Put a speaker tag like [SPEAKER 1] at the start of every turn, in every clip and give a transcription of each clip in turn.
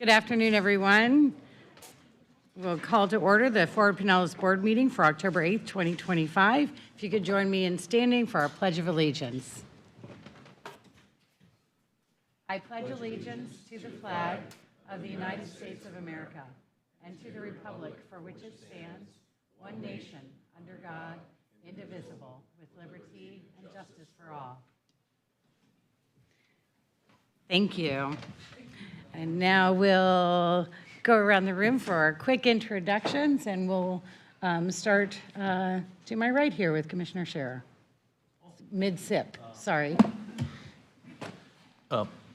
[SPEAKER 1] Good afternoon, everyone. We'll call to order the Fort Pinellas Board meeting for October 8th, 2025. If you could join me in standing for our Pledge of Allegiance. I pledge allegiance to the flag of the United States of America and to the republic for which it stands, one nation, under God, indivisible, with liberty and justice for all. Thank you. And now we'll go around the room for our quick introductions, and we'll start to my right here with Commissioner Scherer. Mid-sip, sorry.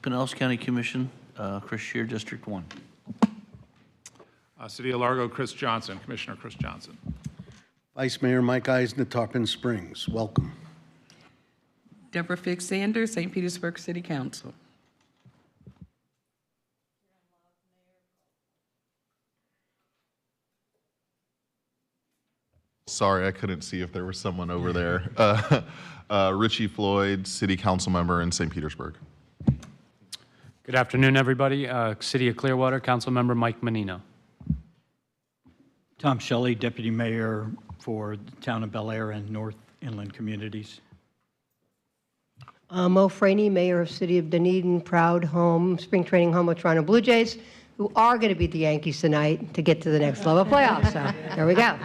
[SPEAKER 2] Pinellas County Commission, Chris Scherer, District 1.
[SPEAKER 3] City of Largo, Chris Johnson, Commissioner Chris Johnson.
[SPEAKER 4] Vice Mayor Mike Eisner, Tarpon Springs, welcome.
[SPEAKER 5] Deborah Fix Sanders, St. Petersburg City Council.
[SPEAKER 6] Sorry, I couldn't see if there was someone over there. Richie Floyd, City Council Member in St. Petersburg.
[SPEAKER 7] Good afternoon, everybody. City of Clearwater, Council Member Mike Menino.
[SPEAKER 8] Tom Shelley, Deputy Mayor for the Town of Bel Air and North Inland Communities.
[SPEAKER 9] Mo Franey, Mayor of City of Dunedin, proud home, spring training home of Toronto Blue Jays, who are going to beat the Yankees tonight to get to the next level of playoffs. So there we go.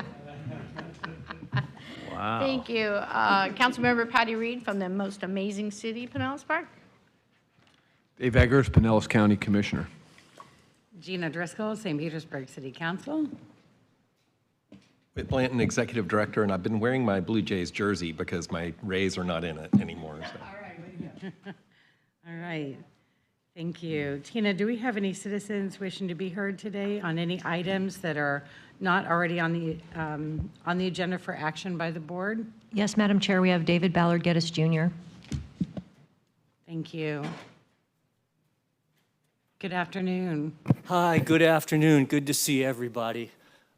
[SPEAKER 2] Wow.
[SPEAKER 10] Thank you. Councilmember Patty Reed from the most amazing city, Pinellas Park.
[SPEAKER 11] Dave Eggers, Pinellas County Commissioner.
[SPEAKER 1] Gina Driscoll, St. Petersburg City Council.
[SPEAKER 12] Whit Blanton, Executive Director, and I've been wearing my Blue Jays jersey because my Rays are not in it anymore. So.
[SPEAKER 1] All right. Thank you. Tina, do we have any citizens wishing to be heard today on any items that are not already on the agenda for action by the board?
[SPEAKER 13] Yes, Madam Chair, we have David Ballard Geddes Jr.
[SPEAKER 1] Thank you. Good afternoon.
[SPEAKER 14] Hi, good afternoon. Good to see everybody.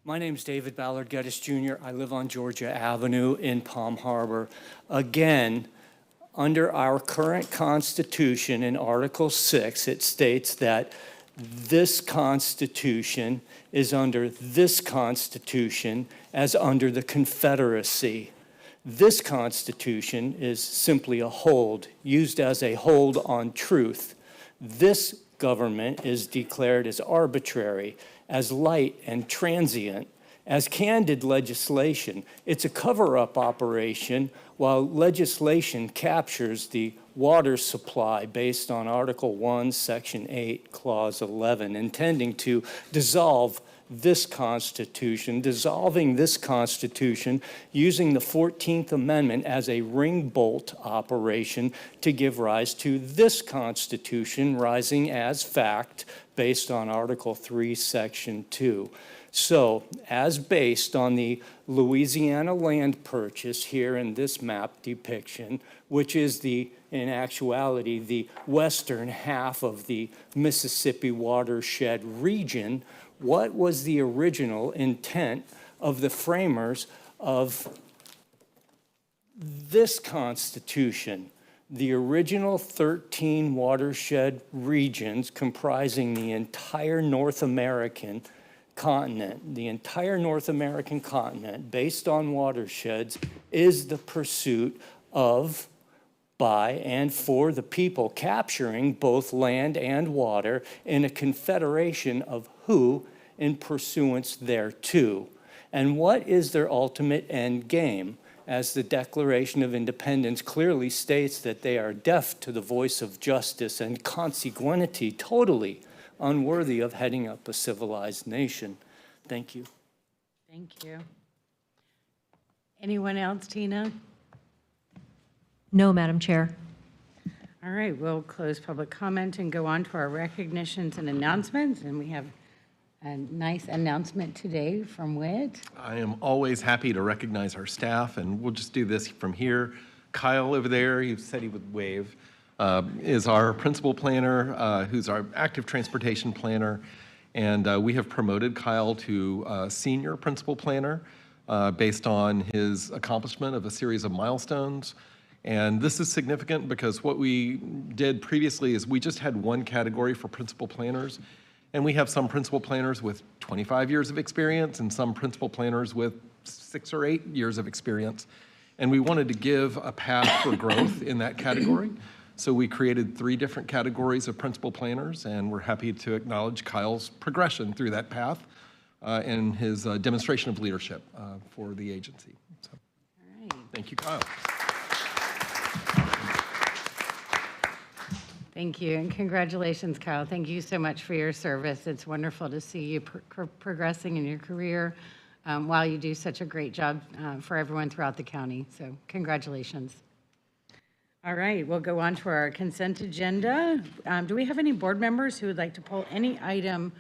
[SPEAKER 14] My name's David Ballard Geddes Jr. I live on Georgia Avenue in Palm Harbor. Again, under our current Constitution in Article 6, it states that this Constitution is under this Constitution as under the Confederacy. This Constitution is simply a hold, used as a hold on truth. This government is declared as arbitrary, as light and transient, as candid legislation. It's a cover-up operation while legislation captures the water supply based on Article 1, Section 8, Clause 11, intending to dissolve this Constitution, dissolving this Constitution using the 14th Amendment as a ring bolt operation to give rise to this Constitution, rising as fact based on Article 3, Section 2. So, as based on the Louisiana land purchase here in this map depiction, which is in actuality, the western half of the Mississippi watershed region, what was the original intent of the framers of this Constitution? The original 13 watershed regions comprising the entire North American continent, based on watersheds, is the pursuit of, by, and for the people, capturing both land and water in a confederation of who in pursuance thereto. And what is their ultimate end game? As the Declaration of Independence clearly states, that they are deaf to the voice of justice and consequently totally unworthy of heading up a civilized nation. Thank you.
[SPEAKER 1] Thank you. Anyone else, Tina?
[SPEAKER 13] No, Madam Chair.
[SPEAKER 1] All right, we'll close public comment and go on to our recognitions and announcements. And we have a nice announcement today from Whit.
[SPEAKER 12] I am always happy to recognize our staff, and we'll just do this from here. Kyle over there, he said he would wave, is our principal planner, who's our active transportation planner. And we have promoted Kyle to senior principal planner based on his accomplishment of a series of milestones. And this is significant because what we did previously is we just had one category for principal planners. And we have some principal planners with 25 years of experience and some principal planners with 6 or 8 years of experience. And we wanted to give a path for growth in that category. So we created 3 different categories of principal planners, and we're happy to acknowledge Kyle's progression through that path and his demonstration of leadership for the agency. So,
[SPEAKER 1] All right.
[SPEAKER 12] thank you, Kyle.
[SPEAKER 1] Thank you, and congratulations, Kyle. Thank you so much for your service. It's wonderful to see you progressing in your career while you do such a great job for everyone throughout the county. So congratulations. All right, we'll go on to our consent agenda. Do we have any board members who would like to pull any item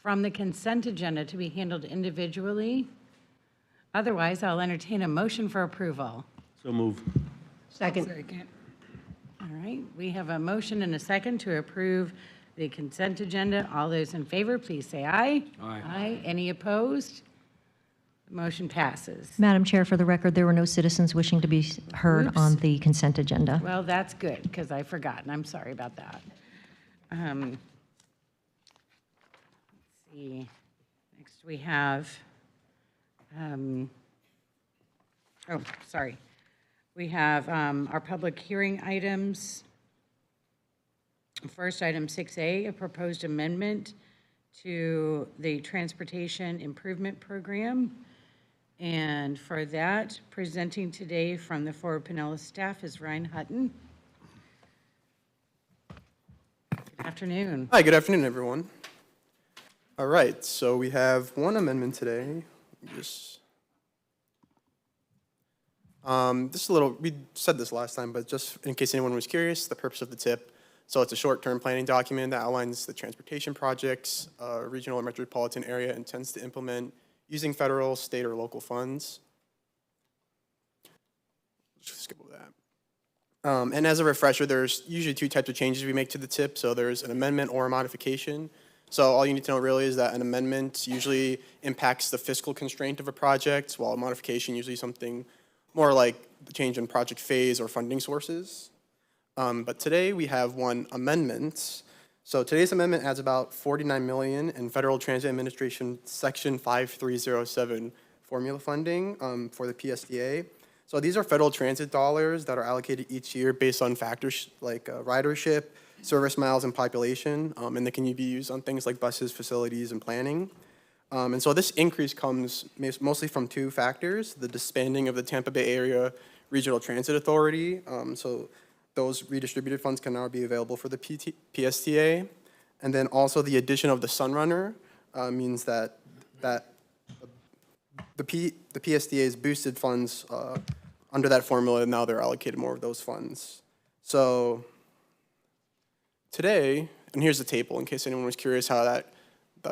[SPEAKER 1] from the consent agenda to be handled individually? Otherwise, I'll entertain a motion for approval.
[SPEAKER 4] So move.
[SPEAKER 9] Second.
[SPEAKER 1] All right, we have a motion and a second to approve the consent agenda. All those in favor, please say aye.
[SPEAKER 11] Aye.
[SPEAKER 1] Aye. Any opposed? The motion passes.
[SPEAKER 13] Madam Chair, for the record, there were no citizens wishing to be heard
[SPEAKER 1] Oops.
[SPEAKER 13] on the consent agenda.
[SPEAKER 1] Well, that's good, because I forgot, and I'm sorry about that. Let's see. Next, we have, sorry. We have our public hearing items. First, item 6A, a proposed amendment to the Transportation Improvement Program. And for that, presenting today from the Fort Pinellas staff is Ryan Hutton. Good afternoon.
[SPEAKER 15] Hi, good afternoon, everyone. All right, so we have one amendment today. Just a little, we said this last time, but just in case anyone was curious, the purpose of the TIP. So it's a short-term planning document that outlines the transportation projects regional or metropolitan area intends to implement using federal, state, or local funds. Just skip over that. And as a refresher, there's usually 2 types of changes we make to the TIP. So there's an amendment or a modification. So all you need to know really is that an amendment usually impacts the fiscal constraint of a project, while a modification usually something more like the change in project phase or funding sources. But today we have one amendment. So today's amendment adds about $49 million in Federal Transit Administration Section 5307 formula funding for the PSDA. So these are federal transit dollars that are allocated each year based on factors like ridership, service miles, and population, and they can be used on things like buses, facilities, and planning. And so this increase comes mostly from 2 factors: the disbanding of the Tampa Bay Area Regional Transit Authority. So those redistributed funds can now be available for the PSTA. And then also the addition of the Sunrunner means that the PSDA's boosted funds under that formula, now they're allocated more of those funds. So today, and here's the table in case anyone was curious how that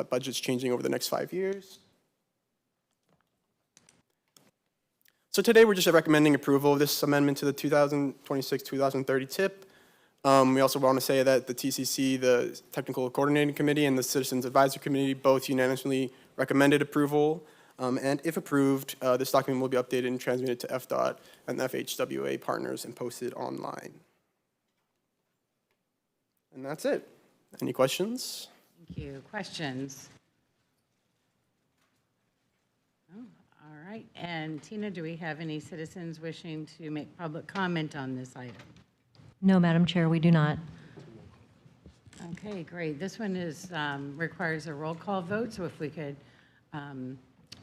[SPEAKER 15] budget's changing over the next 5 years. So today we're just recommending approval of this amendment to the 2026-2030 TIP. We also want to say that the TCC, the Technical Coordinating Committee, and the Citizens Advisory Committee both unanimously recommended approval. And if approved, this document will be updated and transmitted to FDOT and FHWA partners and posted online. And that's it. Any questions?
[SPEAKER 1] Thank you. Questions? Oh, all right. And Tina, do we have any citizens wishing to make public comment on this item?
[SPEAKER 13] No, Madam Chair, we do not.
[SPEAKER 1] Okay, great. This one is, requires a roll call vote, so if we could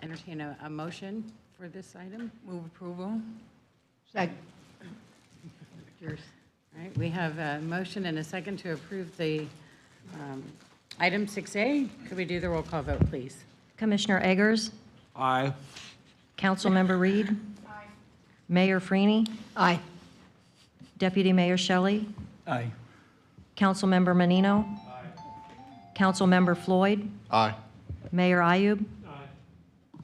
[SPEAKER 1] entertain a motion for this item.
[SPEAKER 5] Move approval.
[SPEAKER 9] Second.
[SPEAKER 1] Yours. All right, we have a motion and a second to approve the item 6A. Could we do the roll call vote, please?
[SPEAKER 13] Commissioner Eggers?
[SPEAKER 11] Aye.
[SPEAKER 13] Councilmember Reed? Aye. Mayor Freeney?
[SPEAKER 9] Aye.
[SPEAKER 13] Deputy Mayor Shelley?
[SPEAKER 8] Aye.
[SPEAKER 13] Councilmember Menino? Aye. Councilmember Floyd?
[SPEAKER 6] Aye.
[SPEAKER 13] Mayor Ayub? Aye.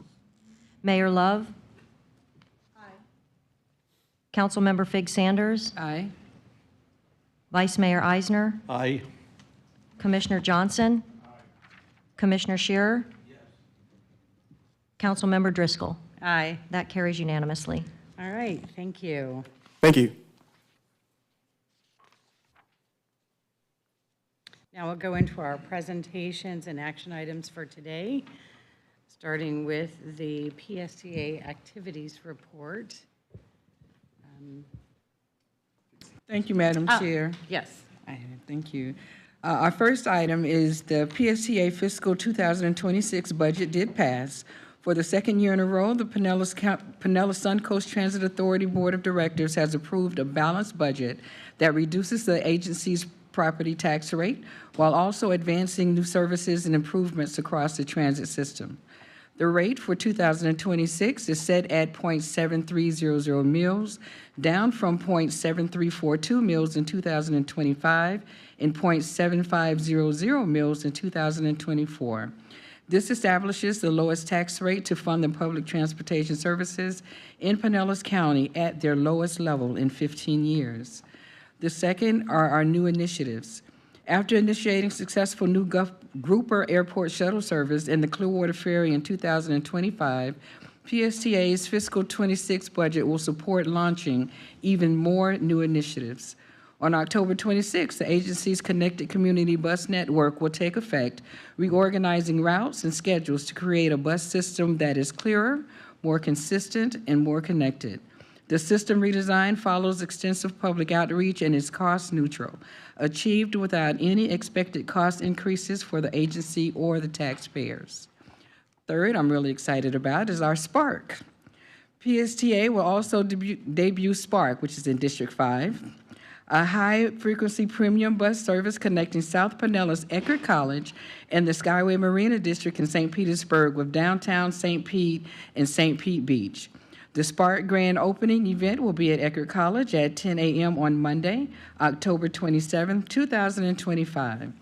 [SPEAKER 13] Mayor Love? Aye. Councilmember Fig Sanders?
[SPEAKER 5] Aye.
[SPEAKER 13] Vice Mayor Eisner?
[SPEAKER 4] Aye.
[SPEAKER 13] Commissioner Johnson? Aye. Commissioner Shearer? Yes. Councilmember Driscoll?
[SPEAKER 1] Aye.
[SPEAKER 13] That carries unanimously.
[SPEAKER 1] All right, thank you.
[SPEAKER 15] Thank you.
[SPEAKER 1] Now we'll go into our presentations and action items for today, starting with the PSTA activities report.
[SPEAKER 5] Thank you, Madam Chair.
[SPEAKER 1] Yes.
[SPEAKER 5] Thank you. Our first item is the PSTA fiscal 2026 budget did pass. For the second year in a row, the Pinellas Suncoast Transit Authority Board of Directors has approved a balanced budget that reduces the agency's property tax rate while also advancing new services and improvements across the transit system. The rate for 2026 is set at .7300 mils, down from .7342 mils in 2025 and .7500 mils in 2024. This establishes the lowest tax rate to fund the public transportation services in Pinellas County at their lowest level in 15 years. The second are our new initiatives. After initiating successful new Grouper Airport shuttle service and the Clearwater Ferry in 2025, PSTA's fiscal 26 budget will support launching even more new initiatives. On October 26, the agency's Connected Community Bus Network will take effect, reorganizing routes and schedules to create a bus system that is clearer, more consistent, and more connected. The system redesign follows extensive public outreach and is cost neutral, achieved without any expected cost increases for the agency or the taxpayers. Third, I'm really excited about is our Spark. PSTA will also debut Spark, which is in District 5, a high-frequency premium bus service connecting South Pinellas Eckerd College and the Skyway Marina District in St. Petersburg with downtown St. Pete and St. Pete Beach. The Spark grand opening event will be at Eckerd College at 10 a.m. on Monday, October 27, 2025.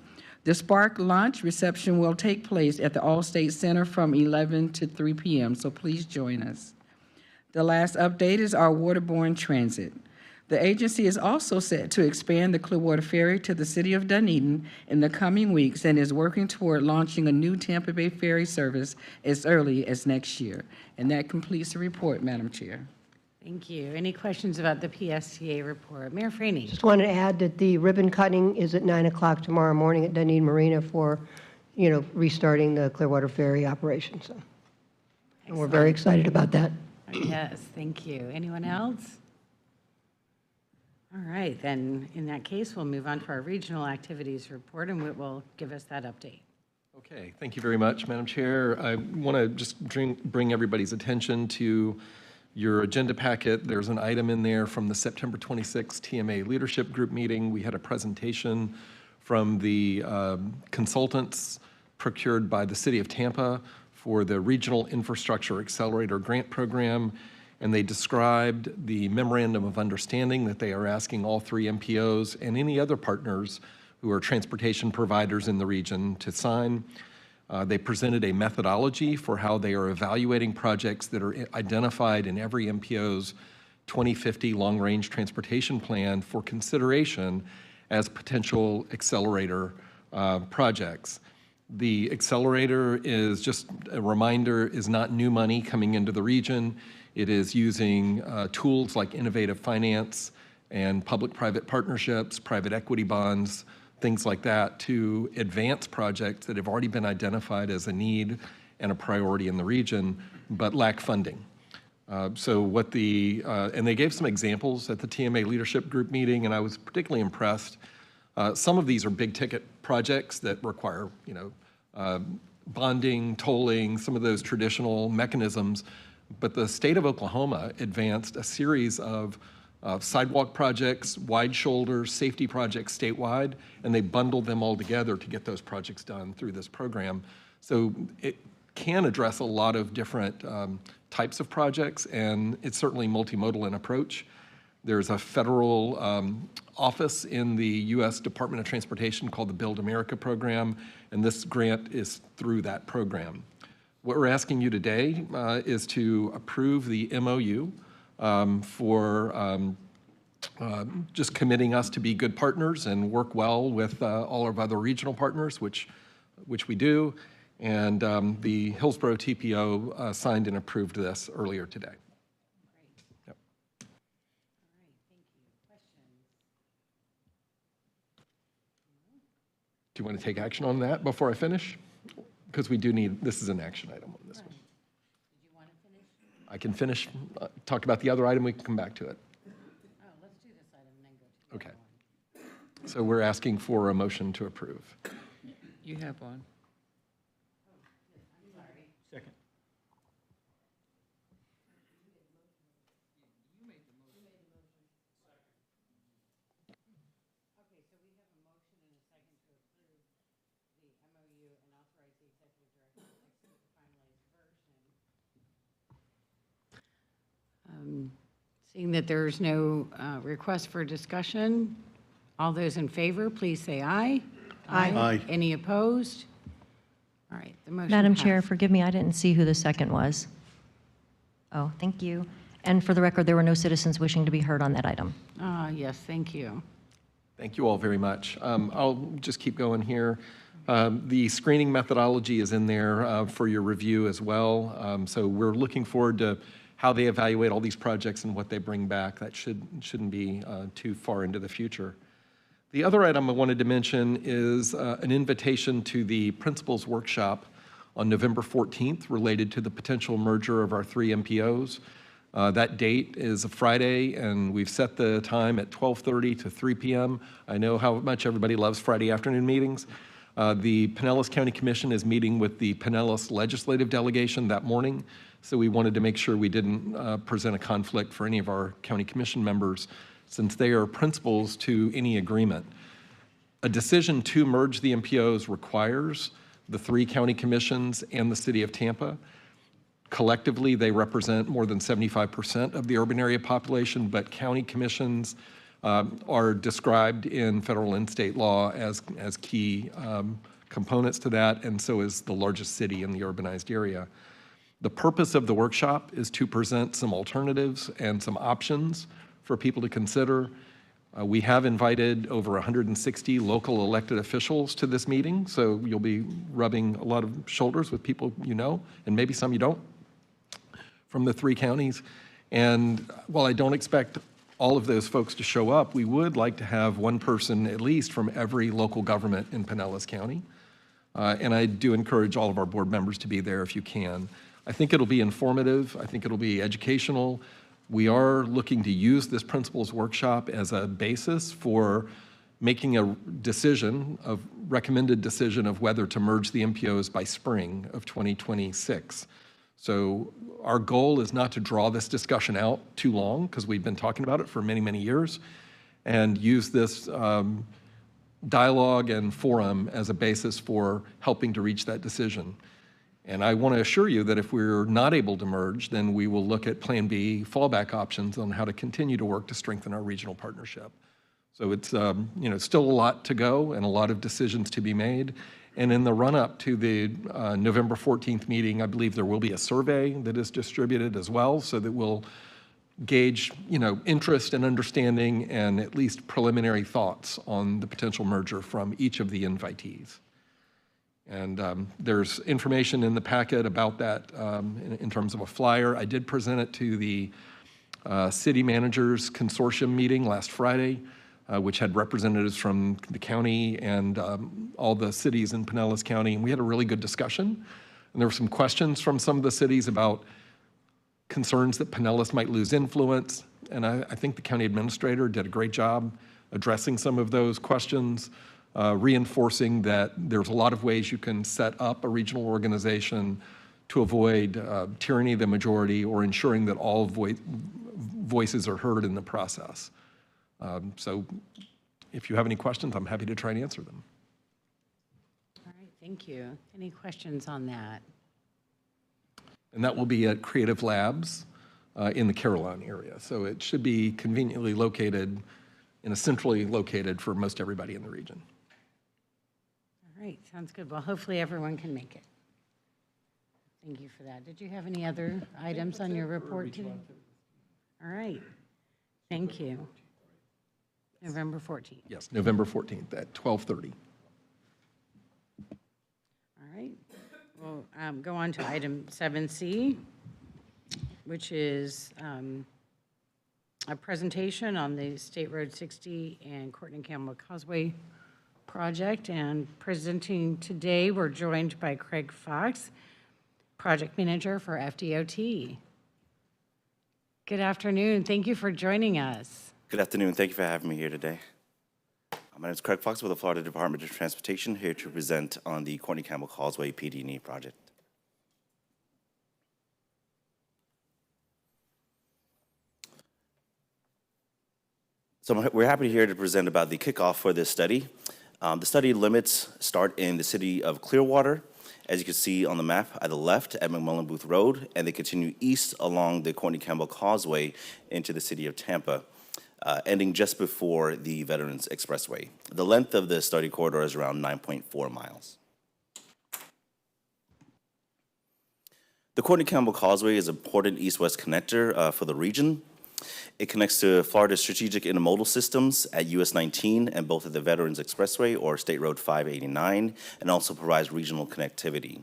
[SPEAKER 5] The Spark launch reception will take place at the Allstate Center from 11 to 3 p.m., so please join us. The last update is our waterborne transit. The agency is also set to expand the Clearwater Ferry to the city of Dunedin in the coming weeks and is working toward launching a new Tampa Bay ferry service as early as next year. And that completes the report, Madam Chair.
[SPEAKER 1] Thank you. Any questions about the PSTA report? Mayor Franey.
[SPEAKER 9] Just wanted to add that the ribbon cutting is at 9 o'clock tomorrow morning at Dunedin Marina for, restarting the Clearwater Ferry operation. So, and we're very excited about that.
[SPEAKER 1] Yes, thank you. Anyone else? All right, then in that case, we'll move on to our regional activities report and it will give us that update.
[SPEAKER 12] Okay, thank you very much, Madam Chair. I want to just bring everybody's attention to your agenda packet. There's an item in there from the September 26th TMA Leadership Group meeting. We had a presentation from the consultants procured by the City of Tampa for the Regional Infrastructure Accelerator Grant Program, and they described the memorandum of understanding that they are asking all three MPOs and any other partners who are transportation providers in the region to sign. They presented a methodology for how they are evaluating projects that are identified in every MPO's 2050 long-range transportation plan for consideration as potential accelerator projects. The accelerator is, just a reminder, is not new money coming into the region. It is using tools like innovative finance and public-private partnerships, private equity bonds, things like that to advance projects that have already been identified as a need and a priority in the region, but lack funding. And they gave some examples at the TMA Leadership Group meeting, and I was particularly impressed. Some of these are big-ticket projects that require, bonding, tolling, some of those traditional mechanisms. But the state of Oklahoma advanced a series of sidewalk projects, wide shoulders, safety projects statewide, and they bundled them all together to get those projects done through this program. So it can address a lot of different types of projects, and it's certainly multimodal in approach. There's a federal office in the U.S. Department of Transportation called the Build America program, and this grant is through that program. What we're asking you today is to approve the MOU for just committing us to be good partners and work well with all of our other regional partners, which we do. And the Hillsborough TPO signed and approved this earlier today. Yep. Do you want to take action on that before I finish? Because we do need, this is an action item on this one. I can finish, talk about the other item, we can come back to it.
[SPEAKER 1] Oh, let's do this item and then go to the
[SPEAKER 12] Okay. So we're asking for a motion to approve.
[SPEAKER 5] You have one.
[SPEAKER 8] Second.
[SPEAKER 1] Seeing that there's no request for discussion, all those in favor, please say aye.
[SPEAKER 4] Aye.
[SPEAKER 1] Any opposed? All right, the motion
[SPEAKER 13] Madam Chair,
[SPEAKER 1] passed.
[SPEAKER 13] forgive me, I didn't see who the second was. Oh, thank you. And for the record, there were no citizens wishing to be heard on that item.
[SPEAKER 1] Yes, thank you.
[SPEAKER 12] Thank you all very much. I'll just keep going here. The screening methodology is in there for your review as well. So we're looking forward to how they evaluate all these projects and what they bring back. That shouldn't be too far into the future. The other item I wanted to mention is an invitation to the principals workshop on November 14th related to the potential merger of our 3 MPOs. That date is a Friday, and we've set the time at 12:30 to 3 p.m. I know how much everybody loves Friday afternoon meetings. The Pinellas County Commission is meeting with the Pinellas Legislative Delegation that morning, so we wanted to make sure we didn't present a conflict for any of our county commission members, since they are principals to any agreement. A decision to merge the MPOs requires the 3 county commissions and the city of Tampa. Collectively, they represent more than 75% of the urban area population, but county commissions are described in federal and state law as key components to that, and so is the largest city in the urbanized area. The purpose of the workshop is to present some alternatives and some options for people to consider. We have invited over 160 local elected officials to this meeting, so you'll be rubbing a lot of shoulders with people you know, and maybe some you don't, from the 3 counties. And while I don't expect all of those folks to show up, we would like to have one person at least from every local government in Pinellas County. And I do encourage all of our board members to be there if you can. I think it'll be informative. I think it'll be educational. We are looking to use this principals workshop as a basis for making a decision, a recommended decision of whether to merge the MPOs by spring of 2026. So our goal is not to draw this discussion out too long, because we've been talking about it for many, many years, and use this dialogue and forum as a basis for helping to reach that decision. And I want to assure you that if we're not able to merge, then we will look at Plan B fallback options on how to continue to work to strengthen our regional partnership. So it's still a lot to go and a lot of decisions to be made. And in the run-up to the November 14th meeting, I believe there will be a survey that is distributed as well, so that we'll gauge interest and understanding and at least preliminary thoughts on the potential merger from each of the invitees. And there's information in the packet about that in terms of a flyer. I did present it to the City Managers Consortium meeting last Friday, which had representatives from the county and all the cities in Pinellas County. And we had a really good discussion. And there were some questions from some of the cities about concerns that Pinellas might lose influence. And I think the county administrator did a great job addressing some of those questions, reinforcing that there's a lot of ways you can set up a regional organization to avoid tyranny of the majority or ensuring that all voices are heard in the process. So if you have any questions, I'm happy to try and answer them.
[SPEAKER 1] All right, thank you. Any questions on that?
[SPEAKER 12] And that will be at Creative Labs in the Carillon area. So it should be conveniently located and centrally located for most everybody in the region.
[SPEAKER 1] All right, sounds good. Well, hopefully everyone can make it. Thank you for that. Did you have any other items on your report today? All right, thank you. November 14th.
[SPEAKER 12] Yes, November 14th at 12:30.
[SPEAKER 1] All right, we'll go on to item 7C, which is a presentation on the State Road 60 and Courtney Campbell Causeway project. And presenting today, we're joined by Craig Fox, project manager for FDOT. Good afternoon. Thank you for joining us.
[SPEAKER 16] Good afternoon. Thank you for having me here today. My name is Craig Fox with the Florida Department of Transportation, here to present on the Courtney Campbell Causeway PD&E project. So we're happy here to present about the kickoff for this study. The study limits start in the city of Clearwater, as you can see on the map at the left at McMullen Booth Road, and they continue east along the Courtney Campbell Causeway into the city of Tampa, ending just before the Veterans Expressway. The length of the study corridor is around 9.4 miles. The Courtney Campbell Causeway is an important east-west connector for the region. It connects to Florida's strategic intermodal systems at US 19 and both at the Veterans Expressway or State Road 589, and also provides regional connectivity.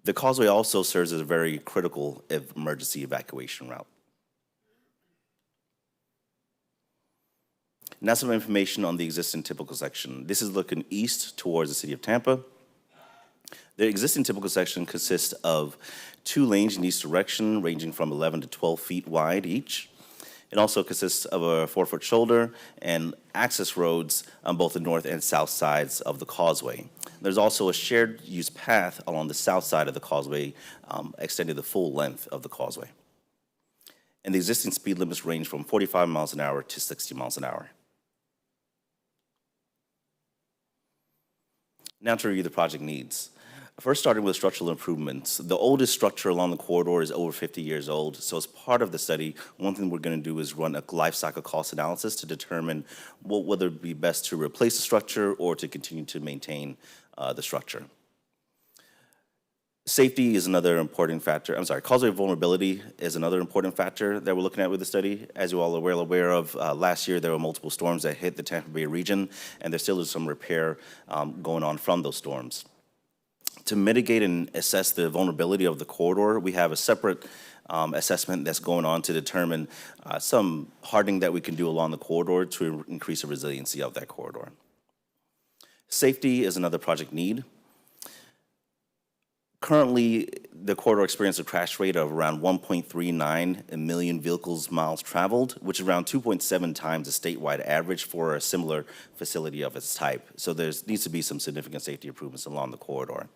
[SPEAKER 16] The causeway also serves as a very critical emergency evacuation route. Now some information on the existing typical section. This is looking east towards the city of Tampa. The existing typical section consists of 2 lanes in each direction, ranging from 11 to 12 feet wide each. It also consists of a 4-foot shoulder and access roads on both the north and south sides of the causeway. There's also a shared use path along the south side of the causeway, extending the full length of the causeway. And the existing speed limits range from 45 miles an hour to 60 miles an hour. Now to review the project needs. First, starting with structural improvements. The oldest structure along the corridor is over 50 years old, so as part of the study, one thing we're going to do is run a life cycle cost analysis to determine whether it would be best to replace the structure or to continue to maintain the structure. Safety is another important factor. Causeway vulnerability is another important factor that we're looking at with the study. As you all are well aware of, last year there were multiple storms that hit the Tampa Bay region, and there still is some repair going on from those storms. To mitigate and assess the vulnerability of the corridor, we have a separate assessment that's going on to determine some hardening that we can do along the corridor to increase the resiliency of that corridor. Safety is another project need. Currently, the corridor experienced a crash rate of around 1.39 million vehicles miles traveled, which is around 2.7 times the statewide average for a similar facility of its type. So there needs to be some significant safety improvements along the corridor.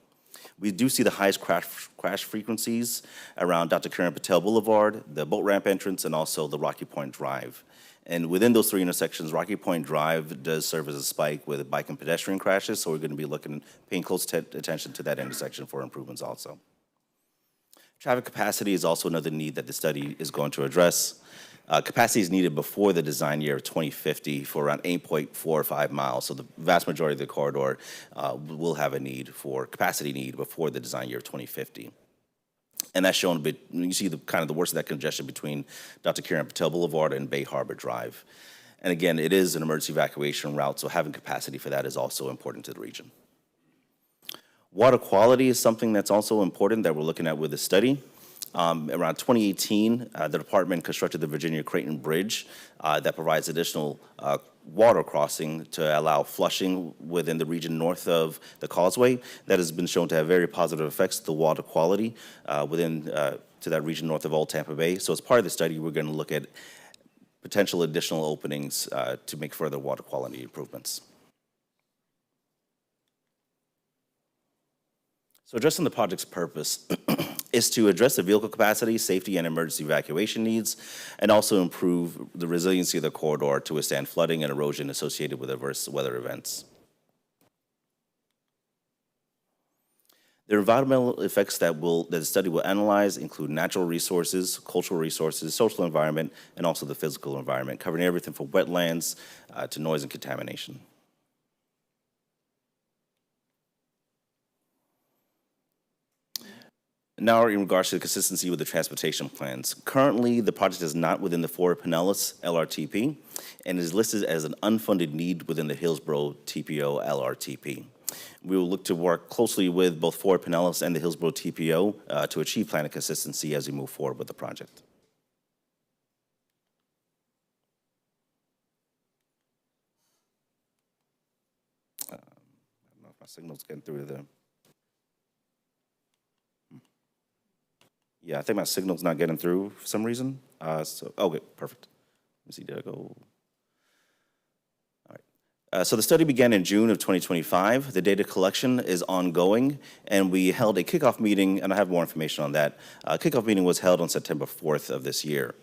[SPEAKER 16] We do see the highest crash frequencies around Dr. Kiran Patel Boulevard, the boat ramp entrance, and also the Rocky Point Drive. And within those 3 intersections, Rocky Point Drive does serve as a spike with bike and pedestrian crashes, so we're going to be paying close attention to that intersection for improvements also. Traffic capacity is also another need that the study is going to address. Capacity is needed before the design year of 2050 for around 8.45 miles. So the vast majority of the corridor will have a capacity need before the design year of 2050. And that's shown a bit, you see the worst of that congestion between Dr. Kiran Patel Boulevard and Bay Harbor Drive. And again, it is an emergency evacuation route, so having capacity for that is also important to the region. Water quality is something that's also important that we're looking at with the study. Around 2018, the department constructed the Virginia Creighton Bridge that provides additional water crossing to allow flushing within the region north of the causeway. That has been shown to have very positive effects to the water quality to that region north of Old Tampa Bay. So as part of the study, we're going to look at potential additional openings to make further water quality improvements. So addressing the project's purpose is to address the vehicle capacity, safety, and emergency evacuation needs, and also improve the resiliency of the corridor to withstand flooding and erosion associated with adverse weather events. The environmental effects that the study will analyze include natural resources, cultural resources, social environment, and also the physical environment, covering everything from wetlands to noise and contamination. Now, in regards to the consistency with the transportation plans. Currently, the project is not within the Florida Pinellas LRTP and is listed as an unfunded need within the Hillsborough TPO LRTP. We will look to work closely with both Florida Pinellas and the Hillsborough TPO to achieve planning consistency as we move forward with the project. signal's getting through there. Yeah, I think my signal's not getting through for some reason. Okay, perfect. Let me see, did I go? All right. So the study began in June of 2025. The data collection is ongoing, and we held a kickoff meeting, and I have more information on that. Kickoff meeting was held on September 4th of this year.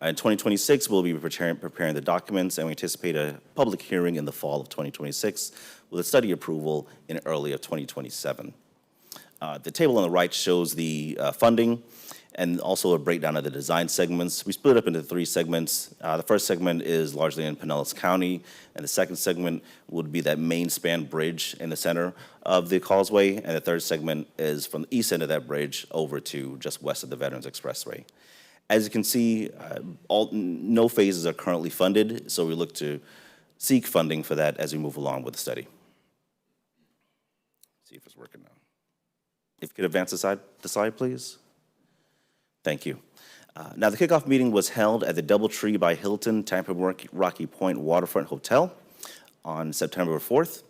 [SPEAKER 16] In 2026, we'll be preparing the documents, and we anticipate a public hearing in the fall of 2026 with a study approval in early of 2027. The table on the right shows the funding and also a breakdown of the design segments. We split up into 3 segments. The first segment is largely in Pinellas County, and the second segment would be that main span bridge in the center of the causeway, and the third segment is from the east end of that bridge over to just west of the Veterans Expressway. As you can see, no phases are currently funded, so we look to seek funding for that as we move along with the study. See if it's working now. If you could advance the slide, please. Thank you. Now, the kickoff meeting was held at the DoubleTree by Hilton Tampa Rocky Point Waterfront Hotel on September 4th.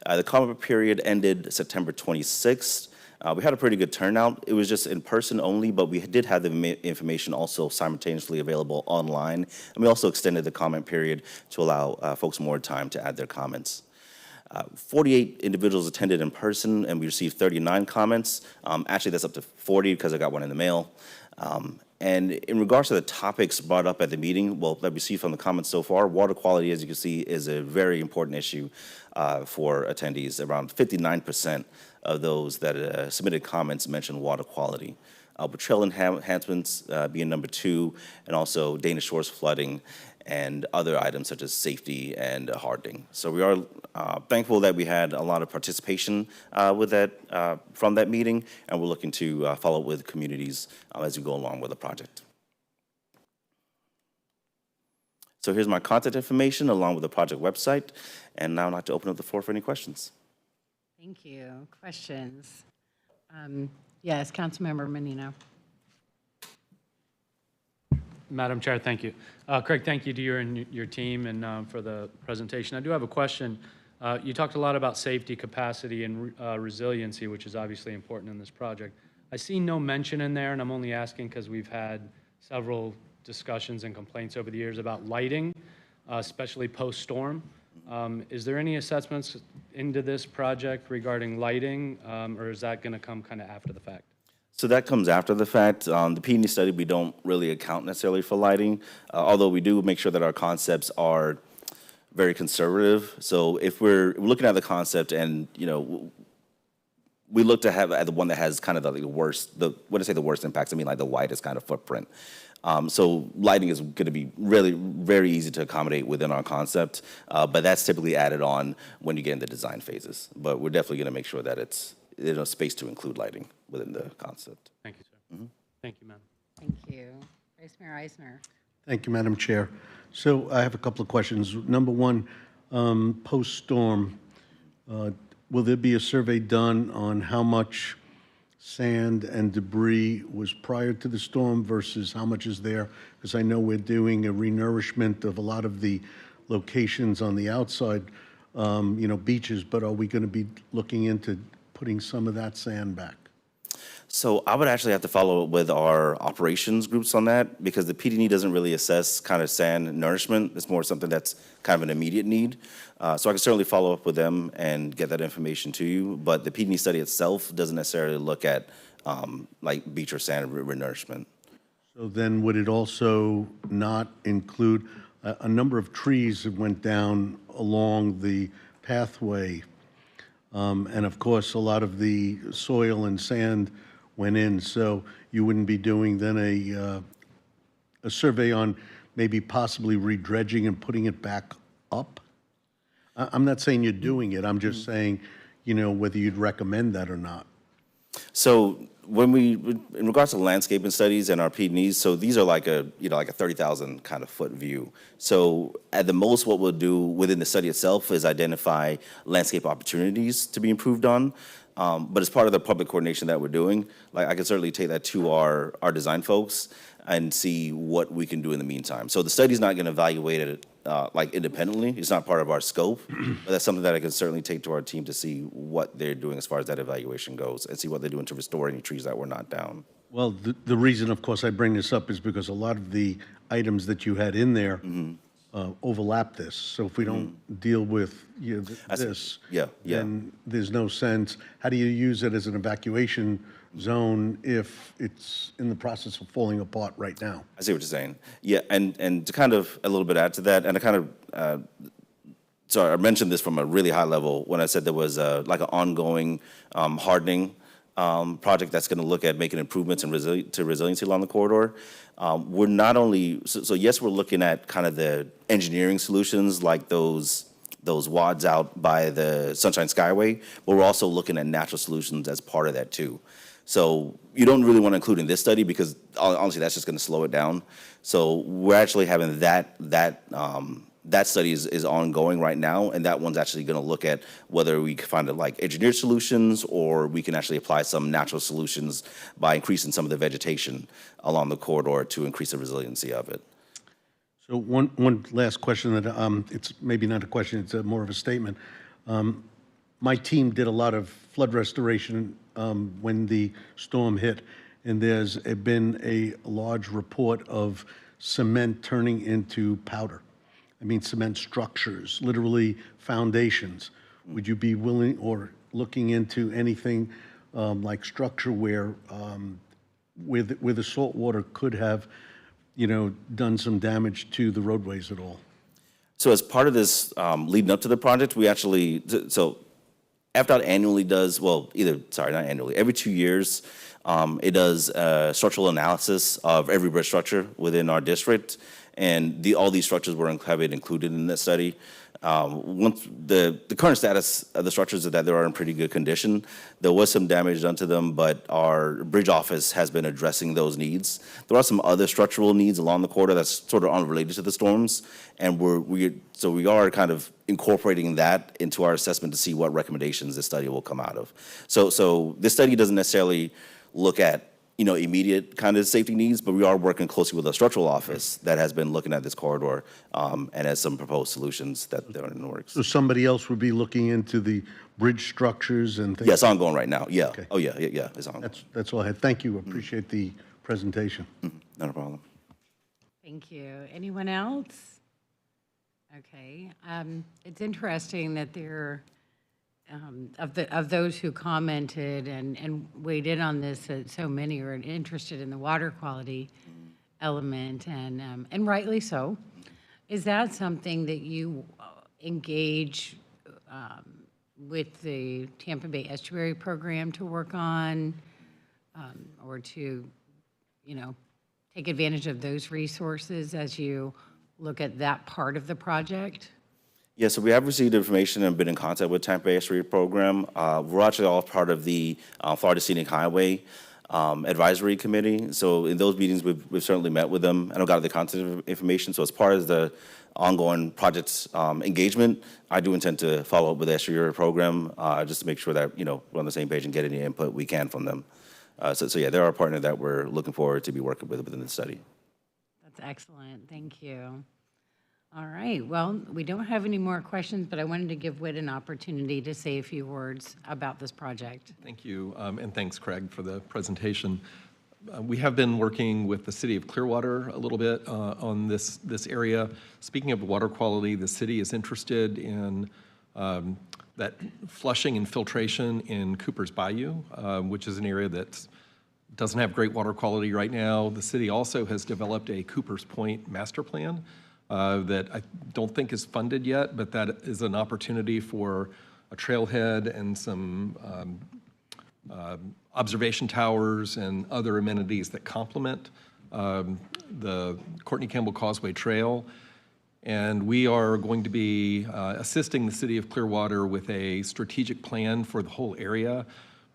[SPEAKER 16] The comment period ended September 26th. We had a pretty good turnout. It was just in person only, but we did have the information also simultaneously available online. And we also extended the comment period to allow folks more time to add their comments. 48 individuals attended in person, and we received 39 comments. Actually, that's up to 40 because I got one in the mail. And in regards to the topics brought up at the meeting, well, that we see from the comments so far, water quality, as you can see, is a very important issue for attendees. Around 59% of those that submitted comments mentioned water quality. With trail enhancements being number 2, and also Dana Shores flooding and other items such as safety and hardening. So we are thankful that we had a lot of participation with that from that meeting, and we're looking to follow up with communities as we go along with the project. So here's my contact information along with the project website, and now I'd like to open up the floor for any questions.
[SPEAKER 1] Thank you. Questions? Yes, Councilmember Menino.
[SPEAKER 7] Madam Chair, thank you. Craig, thank you to you and your team and for the presentation. I do have a question. You talked a lot about safety, capacity, and resiliency, which is obviously important in this project. I see no mention in there, and I'm only asking because we've had several discussions and complaints over the years about lighting, especially post-storm. Is there any assessments into this project regarding lighting, or is that going to come kind of after the fact?
[SPEAKER 16] So that comes after the fact. The P&E study, we don't really account necessarily for lighting, although we do make sure that our concepts are very conservative. So if we're looking at the concept and, you know, we look to have the one that has kind of the worst, when I say the worst impacts, I mean like the widest kind of footprint. So lighting is going to be really very easy to accommodate within our concept, but that's typically added on when you get into design phases. But we're definitely going to make sure that there's a space to include lighting within the concept.
[SPEAKER 7] Thank you, sir. Thank you, ma'am.
[SPEAKER 1] Thank you. Vice Mayor Eisner.
[SPEAKER 4] Thank you, Madam Chair. So I have a couple of questions. Number one, post-storm, will there be a survey done on how much sand and debris was prior to the storm versus how much is there? Because I know we're doing a renourishment of a lot of the locations on the outside, beaches, but are we going to be looking into putting some of that sand back?
[SPEAKER 16] So I would actually have to follow up with our operations groups on that, because the PD&E doesn't really assess kind of sand nourishment. It's more something that's kind of an immediate need. So I can certainly follow up with them and get that information to you. But the PD&E study itself doesn't necessarily look at like beach or sand renourishment.
[SPEAKER 4] So then would it also not include a number of trees that went down along the pathway? And of course, a lot of the soil and sand went in, so you wouldn't be doing then a survey on maybe possibly redredging and putting it back up? I'm not saying you're doing it, I'm just saying, whether you'd recommend that or not.
[SPEAKER 16] So in regards to landscaping studies and our PD&Es, so these are like a 30,000 kind of foot view. So at the most, what we'll do within the study itself is identify landscape opportunities to be improved on. But as part of the public coordination that we're doing, like I can certainly take that to our design folks and see what we can do in the meantime. So the study's not going to evaluate it like independently. It's not part of our scope, but that's something that I can certainly take to our team to see what they're doing as far as that evaluation goes and see what they're doing to restore any trees that were not down.
[SPEAKER 4] Well, the reason, of course, I bring this up is because a lot of the items that you had in there overlap this. So if we don't deal with this, then there's no sense. How do you use it as an evacuation zone if it's in the process of falling apart right now?
[SPEAKER 16] I see what you're saying. Yeah, and to kind of a little bit add to that, and I kind of, sorry, I mentioned this from a really high level when I said there was like an ongoing hardening project that's going to look at making improvements in resiliency along the corridor. We're not only, so yes, we're looking at kind of the engineering solutions like those WADs out by the Sunshine Skyway, but we're also looking at natural solutions as part of that too. So you don't really want to include in this study because honestly, that's just going to slow it down. So we're actually having that study is ongoing right now, and that one's actually going to look at whether we can find like engineered solutions or we can actually apply some natural solutions by increasing some of the vegetation along the corridor to increase the resiliency of it.
[SPEAKER 4] So one last question that it's maybe not a question, it's more of a statement. My team did a lot of flood restoration when the storm hit, and there's been a large report of cement turning into powder. I mean, cement structures, literally foundations. Would you be willing or looking into anything like structure where the salt water could have, done some damage to the roadways at all?
[SPEAKER 16] So as part of this leading up to the project, we actually, so FDOT annually does, not annually, every 2 years, it does a structural analysis of every bridge structure within our district. And all these structures have been included in that study. Once the current status of the structures is that they are in pretty good condition. There was some damage done to them, but our bridge office has been addressing those needs. There are some other structural needs along the corridor that's sort of unrelated to the storms, and we are kind of incorporating that into our assessment to see what recommendations this study will come out of. So this study doesn't necessarily look at immediate kind of safety needs, but we are working closely with a structural office that has been looking at this corridor and has some proposed solutions that they're in the works.
[SPEAKER 4] So somebody else would be looking into the bridge structures and things?
[SPEAKER 16] Yes, ongoing right now, yeah.
[SPEAKER 4] Okay.
[SPEAKER 16] Oh, yeah, it's ongoing.
[SPEAKER 4] That's all I had. Thank you. Appreciate the presentation.
[SPEAKER 16] Not a problem.
[SPEAKER 1] Thank you. Anyone else? Okay. It's interesting that there of those who commented and weighed in on this, so many are interested in the water quality element, and rightly so. Is that something that you engage with the Tampa Bay Estuary Program to work on, or to, take advantage of those resources as you look at that part of the project?
[SPEAKER 16] Yeah, so we have received information and been in contact with Tampa Bay Estuary Program. We're actually all part of the Florida Scenic Highway Advisory Committee. So in those meetings, we've certainly met with them and got the contact information. So as part of the ongoing project engagement, I do intend to follow up with the Estuary Program just to make sure that we're on the same page and get any input we can from them. So yeah, they're our partner that we're looking forward to be working with within the study.
[SPEAKER 1] That's excellent. Thank you. All right, well, we don't have any more questions, but I wanted to give Whit an opportunity to say a few words about this project.
[SPEAKER 12] Thank you, and thanks, Craig, for the presentation. We have been working with the city of Clearwater a little bit on this area. Speaking of water quality, the city is interested in that flushing and filtration in Cooper's Bayou, which is an area that doesn't have great water quality right now. The city also has developed a Cooper's Point master plan that I don't think is funded yet, but that is an opportunity for a trailhead and some observation towers and other amenities that complement the Courtney Campbell Causeway Trail. And we are going to be assisting the city of Clearwater with a strategic plan for the whole area,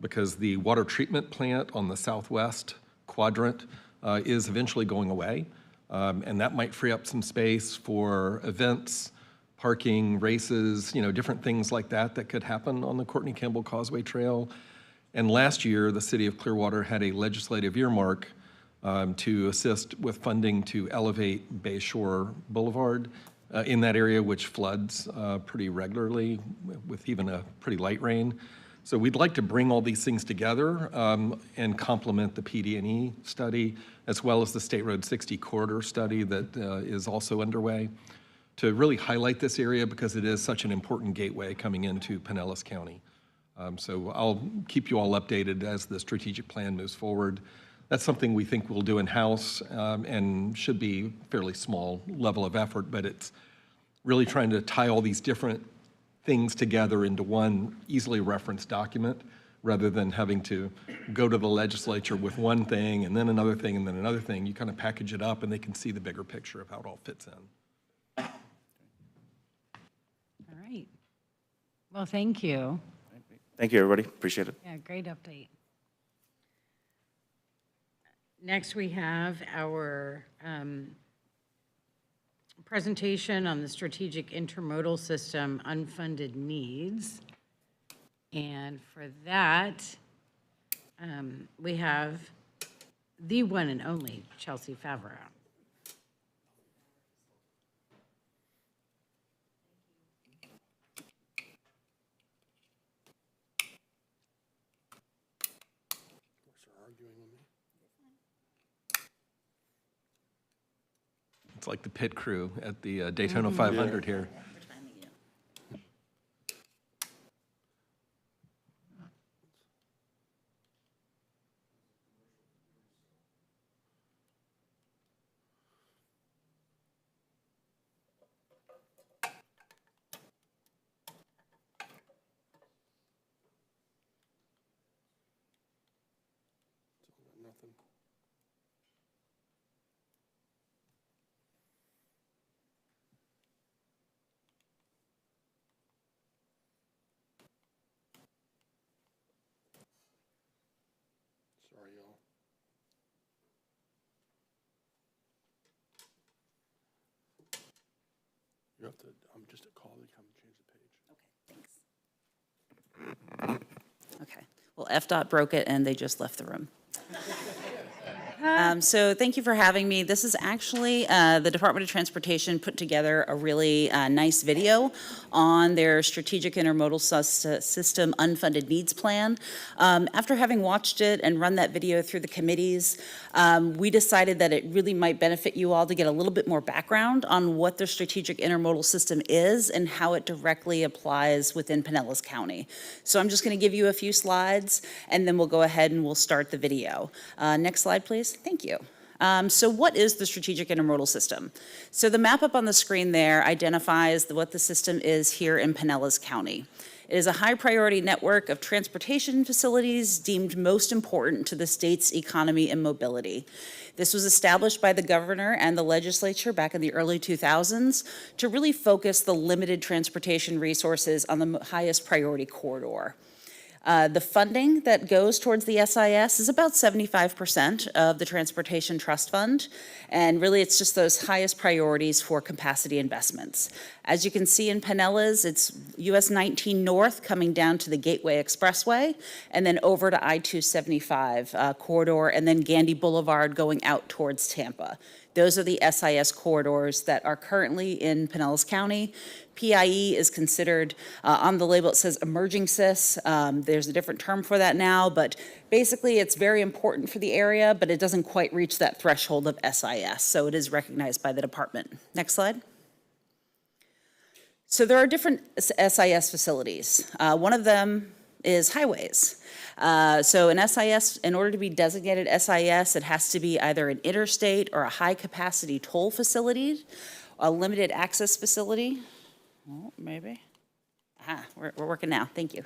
[SPEAKER 12] because the water treatment plant on the southwest quadrant is eventually going away. And that might free up some space for events, parking, races, different things like that could happen on the Courtney Campbell Causeway Trail. And last year, the city of Clearwater had a legislative earmark to assist with funding to elevate Bayshore Boulevard in that area, which floods pretty regularly with even a pretty light rain. So we'd like to bring all these things together and complement the PD&E study, as well as the State Road 60 corridor study that is also underway, to really highlight this area because it is such an important gateway coming into Pinellas County. So I'll keep you all updated as the strategic plan moves forward. That's something we think we'll do in-house and should be fairly small level of effort, but it's really trying to tie all these different things together into one easily referenced document rather than having to go to the legislature with one thing and then another thing and then another thing. You kind of package it up and they can see the bigger picture of how it all fits in.
[SPEAKER 1] All right. Well, thank you.
[SPEAKER 16] Thank you, everybody. Appreciate it.
[SPEAKER 1] Yeah, great update. Next, we have our presentation on the strategic intermodal system unfunded needs. And for that, we have the one and only Chelsea Favreau.
[SPEAKER 12] It's like the pit crew at the Daytona 500 here.
[SPEAKER 4] Sorry, y'all. You have to, just a call to come change the page.
[SPEAKER 17] Okay. Well, FDOT broke it and they just left the room. So thank you for having me. This is actually the Department of Transportation put together a really nice video on their strategic intermodal system unfunded needs plan. After having watched it and run that video through the committees, we decided that it really might benefit you all to get a little bit more background on what the strategic intermodal system is and how it directly applies within Pinellas County. So I'm just going to give you a few slides and then we'll go ahead and we'll start the video. Next slide, please. Thank you. So what is the strategic intermodal system? So the map up on the screen there identifies what the system is here in Pinellas County. It is a high priority network of transportation facilities deemed most important to the state's economy and mobility. This was established by the governor and the legislature back in the early 2000s to really focus the limited transportation resources on the highest priority corridor. The funding that goes towards the SIS is about 75% of the Transportation Trust Fund, and really it's just those highest priorities for capacity investments. As you can see in Pinellas, it's US 19 North coming down to the Gateway Expressway, and then over to I-275 corridor, and then Gandy Boulevard going out towards Tampa. Those are the SIS corridors that are currently in Pinellas County. PIE is considered, on the label it says emerging SIS. There's a different term for that now, but basically it's very important for the area, but it doesn't quite reach that threshold of SIS, so it is recognized by the department. Next slide. So there are different SIS facilities. One of them is highways. So an SIS, in order to be designated SIS, it has to be either an interstate or a high-capacity toll facility, a limited access facility. Oh, maybe. Aha, we're working now. Thank you.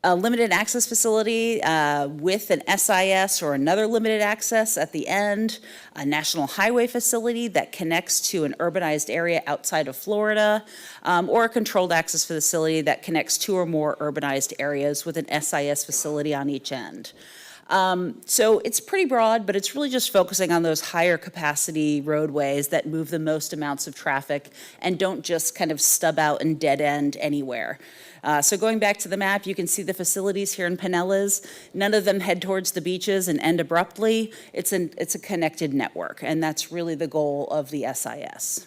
[SPEAKER 17] A limited access facility with an SIS or another limited access at the end, a national highway facility that connects to an urbanized area outside of Florida, or a controlled access facility that connects two or more urbanized areas with an SIS facility on each end. So it's pretty broad, but it's really just focusing on those higher capacity roadways that move the most amounts of traffic and don't just kind of stub out and dead end anywhere. So going back to the map, you can see the facilities here in Pinellas. None of them head towards the beaches and end abruptly. It's a connected network, and that's really the goal of the SIS.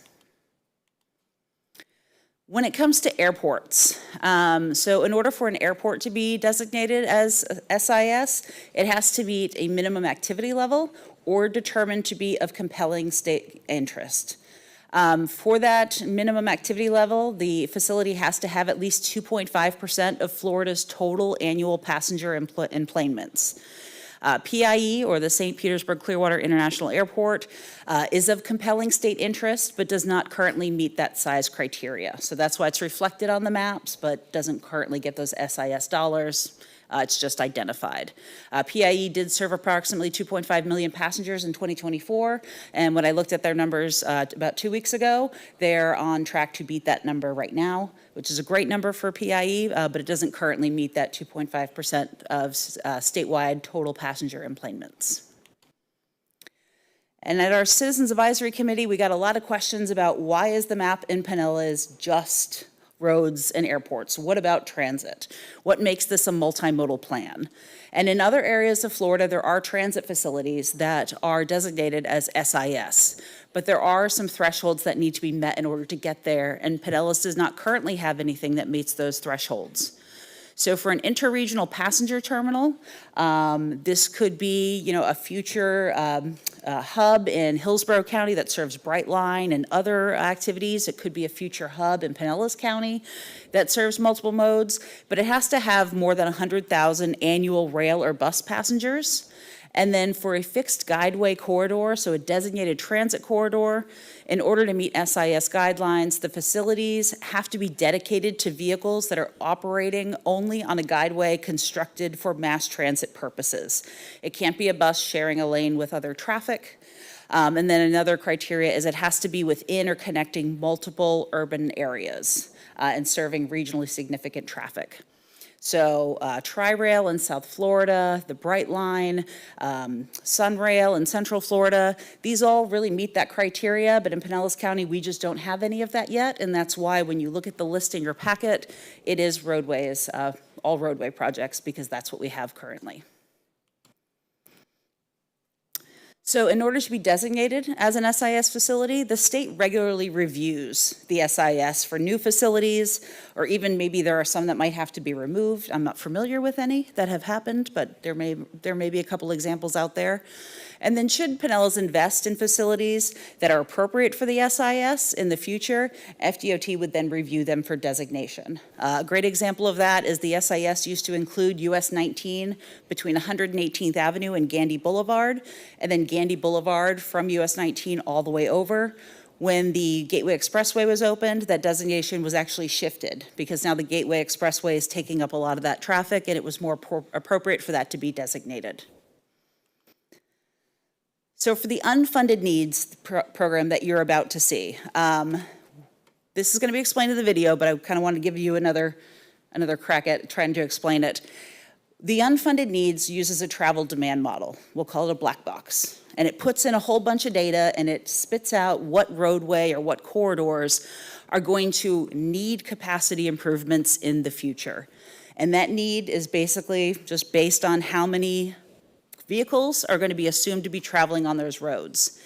[SPEAKER 17] When it comes to airports, so in order for an airport to be designated as SIS, it has to meet a minimum activity level or determined to be of compelling state interest. For that minimum activity level, the facility has to have at least 2.5% of Florida's total annual passenger enplanements. PIE, or the St. Petersburg Clearwater International Airport, is of compelling state interest, but does not currently meet that size criteria. So that's why it's reflected on the maps, but doesn't currently get those SIS dollars. It's just identified. PIE did serve approximately 2.5 million passengers in 2024, and when I looked at their numbers about 2 weeks ago, they're on track to beat that number right now, which is a great number for PIE, but it doesn't currently meet that 2.5% of statewide total passenger enplanements. And at our Citizens Advisory Committee, we got a lot of questions about why is the map in Pinellas just roads and airports? What about transit? What makes this a multimodal plan? And in other areas of Florida, there are transit facilities that are designated as SIS, but there are some thresholds that need to be met in order to get there, and Pinellas does not currently have anything that meets those thresholds. So for an interregional passenger terminal, this could be, a future hub in Hillsborough County that serves Brightline and other activities. It could be a future hub in Pinellas County that serves multiple modes, but it has to have more than 100,000 annual rail or bus passengers. And then for a fixed guideway corridor, so a designated transit corridor, in order to meet SIS guidelines, the facilities have to be dedicated to vehicles that are operating only on a guideway constructed for mass transit purposes. It can't be a bus sharing a lane with other traffic. And then another criteria is it has to be within or connecting multiple urban areas and serving regionally significant traffic. So Tri-Rail in South Florida, the Brightline, Sunrail in Central Florida, these all really meet that criteria, but in Pinellas County, we just don't have any of that yet, and that's why when you look at the list in your packet, it is roadways, all roadway projects, because that's what we have currently. So in order to be designated as an SIS facility, the state regularly reviews the SIS for new facilities, or even maybe there are some that might have to be removed. I'm not familiar with any that have happened, but there may be a couple examples out there. And then should Pinellas invest in facilities that are appropriate for the SIS in the future, FDOT would then review them for designation. A great example of that is the SIS used to include US 19 between 118th Avenue and Gandy Boulevard, and then Gandy Boulevard from US 19 all the way over. When the Gateway Expressway was opened, that designation was actually shifted because now the Gateway Expressway is taking up a lot of that traffic, and it was more appropriate for that to be designated. So for the unfunded needs program that you're about to see, this is going to be explained in the video, but I kind of want to give you another crack at trying to explain it. The unfunded needs uses a travel demand model. We'll call it a black box. And it puts in a whole bunch of data, and it spits out what roadway or what corridors are going to need capacity improvements in the future. And that need is basically just based on how many vehicles are going to be assumed to be traveling on those roads.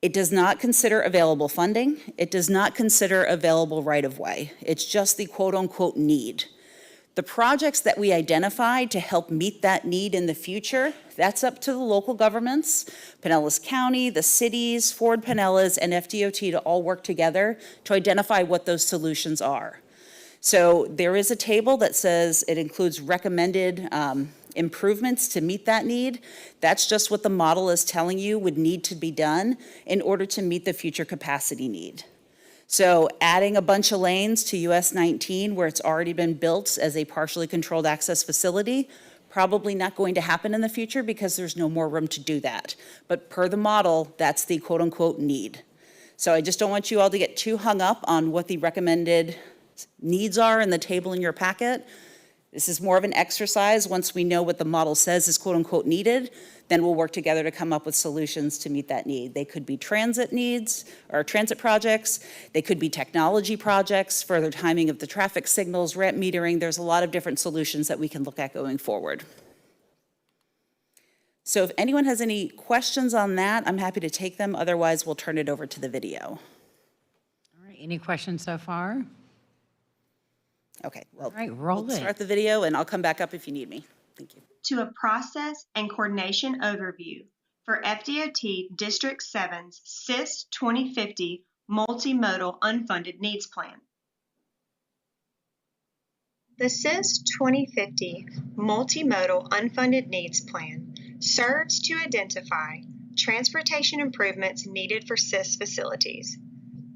[SPEAKER 17] It does not consider available funding. It does not consider available right-of-way. It's just the quote-unquote need. The projects that we identified to help meet that need in the future, that's up to the local governments, Pinellas County, the cities, Ford Pinellas, and FDOT to all work together to identify what those solutions are. So there is a table that says it includes recommended improvements to meet that need. That's just what the model is telling you would need to be done in order to meet the future capacity need. So adding a bunch of lanes to US 19 where it's already been built as a partially controlled access facility, probably not going to happen in the future because there's no more room to do that. But per the model, that's the quote unquote need. So I just don't want you all to get too hung up on what the recommended needs are in the table in your packet. This is more of an exercise. Once we know what the model says is quote-unquote needed, then we'll work together to come up with solutions to meet that need. They could be transit needs or transit projects. They could be technology projects, further timing of the traffic signals, ramp metering. There's a lot of different solutions that we can look at going forward. So if anyone has any questions on that, I'm happy to take them. Otherwise, we'll turn it over to the video.
[SPEAKER 1] All right, any questions so far?
[SPEAKER 17] Okay, well,
[SPEAKER 1] All right, roll
[SPEAKER 17] we'll
[SPEAKER 1] it.
[SPEAKER 17] start the video and I'll come back up if you need me. Thank you.
[SPEAKER 18] To a process and coordination overview for FDOT District 7's SIS 2050 Multimodal Unfunded Needs Plan. The SIS 2050 Multimodal Unfunded Needs Plan serves to identify transportation improvements needed for SIS facilities.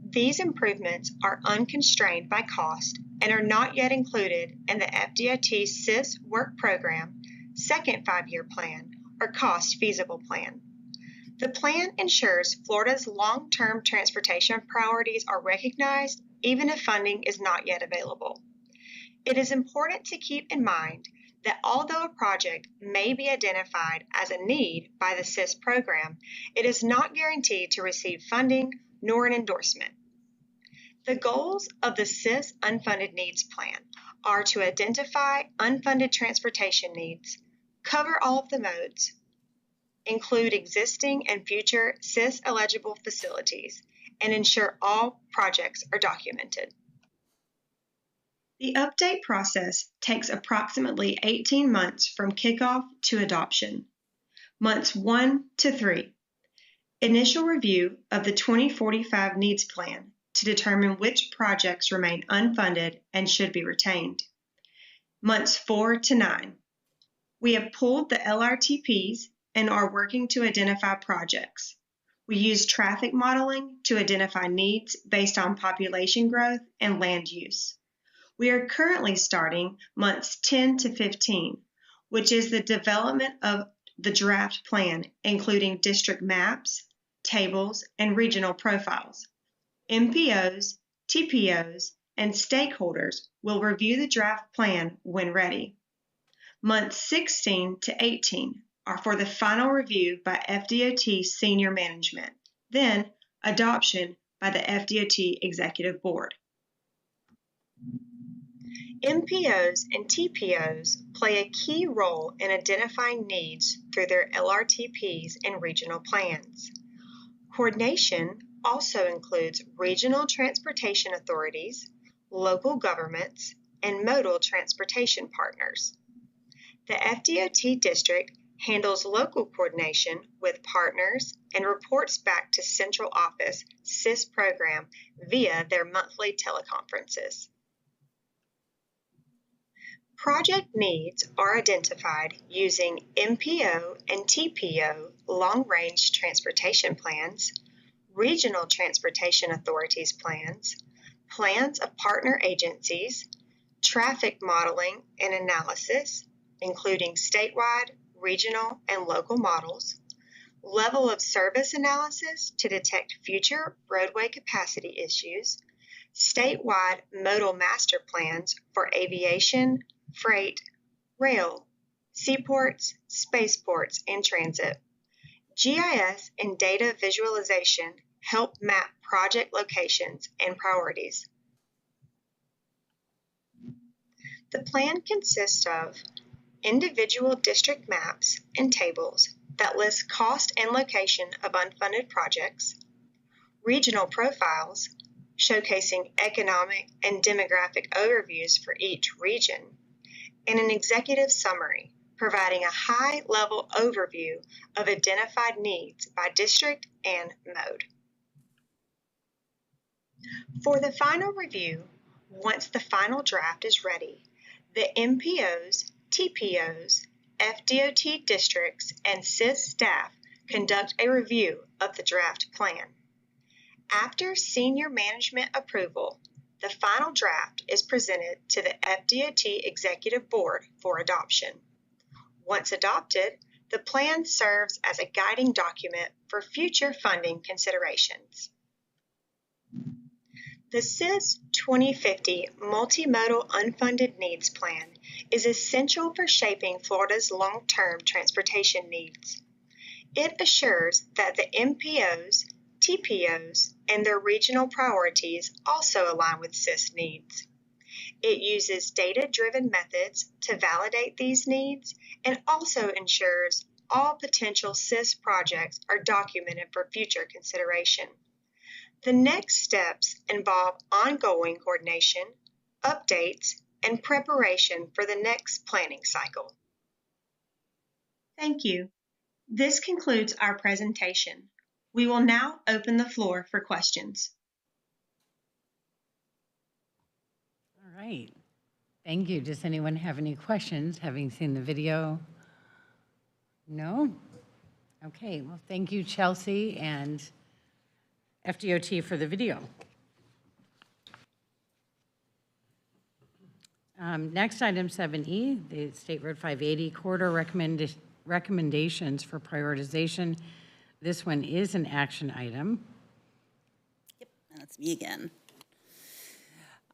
[SPEAKER 18] These improvements are unconstrained by cost and are not yet included in the FDOT SIS Work Program, Second 5-Year Plan, or Cost Feasible Plan. The plan ensures Florida's long-term transportation priorities are recognized even if funding is not yet available. It is important to keep in mind that although a project may be identified as a need by the SIS program, it is not guaranteed to receive funding nor an endorsement. The goals of the SIS Unfunded Needs Plan are to identify unfunded transportation needs, cover all of the modes, include existing and future SIS-eligible facilities, and ensure all projects are documented. The update process takes approximately 18 months from kickoff to adoption. Months 1 to 3. Initial review of the 2045 Needs Plan to determine which projects remain unfunded and should be retained. Months 4 to 9. We have pulled the LRTPs and are working to identify projects. We use traffic modeling to identify needs based on population growth and land use. We are currently starting months 10 to 15, which is the development of the draft plan, including district maps, tables, and regional profiles. MPOs, TPOs, and stakeholders will review the draft plan when ready. Months 16 to 18 are for the final review by FDOT senior management, then adoption by the FDOT Executive Board. MPOs and TPOs play a key role in identifying needs through their LRTPs and regional plans. Coordination also includes regional transportation authorities, local governments, and modal transportation partners. The FDOT district handles local coordination with partners and reports back to central office SIS program via their monthly teleconferences. Project needs are identified using MPO and TPO long-range transportation plans, regional transportation authorities plans, plans of partner agencies, traffic modeling and analysis, including statewide, regional, and local models, level of service analysis to detect future roadway capacity issues, statewide modal master plans for aviation, freight, rail, seaports, spaceports, and transit. GIS and data visualization help map project locations and priorities. The plan consists of individual district maps and tables that list cost and location of unfunded projects, regional profiles showcasing economic and demographic overviews for each region, and an executive summary providing a high-level overview of identified needs by district and mode. For the final review, once the final draft is ready, the MPOs, TPOs, FDOT districts, and SIS staff conduct a review of the draft plan. After senior management approval, the final draft is presented to the FDOT Executive Board for adoption. Once adopted, the plan serves as a guiding document for future funding considerations. The SIS 2050 Multimodal Unfunded Needs Plan is essential for shaping Florida's long-term transportation needs. It assures that the MPOs, TPOs, and their regional priorities also align with SIS needs. It uses data-driven methods to validate these needs and also ensures all potential SIS projects are documented for future consideration. The next steps involve ongoing coordination, updates, and preparation for the next planning cycle. Thank you. This concludes our presentation. We will now open the floor for questions.
[SPEAKER 1] All right. Thank you. Does anyone have any questions, having seen the video? No? Okay. Well, thank you, Chelsea and FDOT, for the video. Next, item 7E, the State Road 580 corridor recommendations for prioritization. This one is an action item.
[SPEAKER 17] Yep, that's me again.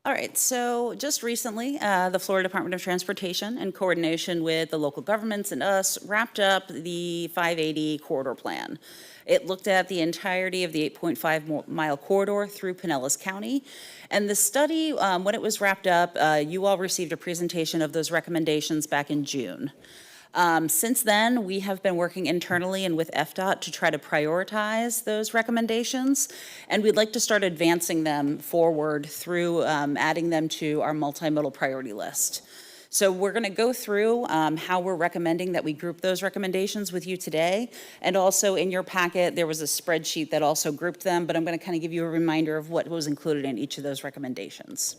[SPEAKER 17] All right, so just recently, the Florida Department of Transportation, in coordination with the local governments and us, wrapped up the 580 corridor plan. It looked at the entirety of the 8.5-mile corridor through Pinellas County. And the study, when it was wrapped up, you all received a presentation of those recommendations back in June. Since then, we have been working internally and with FDOT to try to prioritize those recommendations, and we'd like to start advancing them forward through adding them to our multimodal priority list. So we're going to go through how we're recommending that we group those recommendations with you today, and also in your packet there was a spreadsheet that also grouped them, but I'm going to kind of give you a reminder of what was included in each of those recommendations.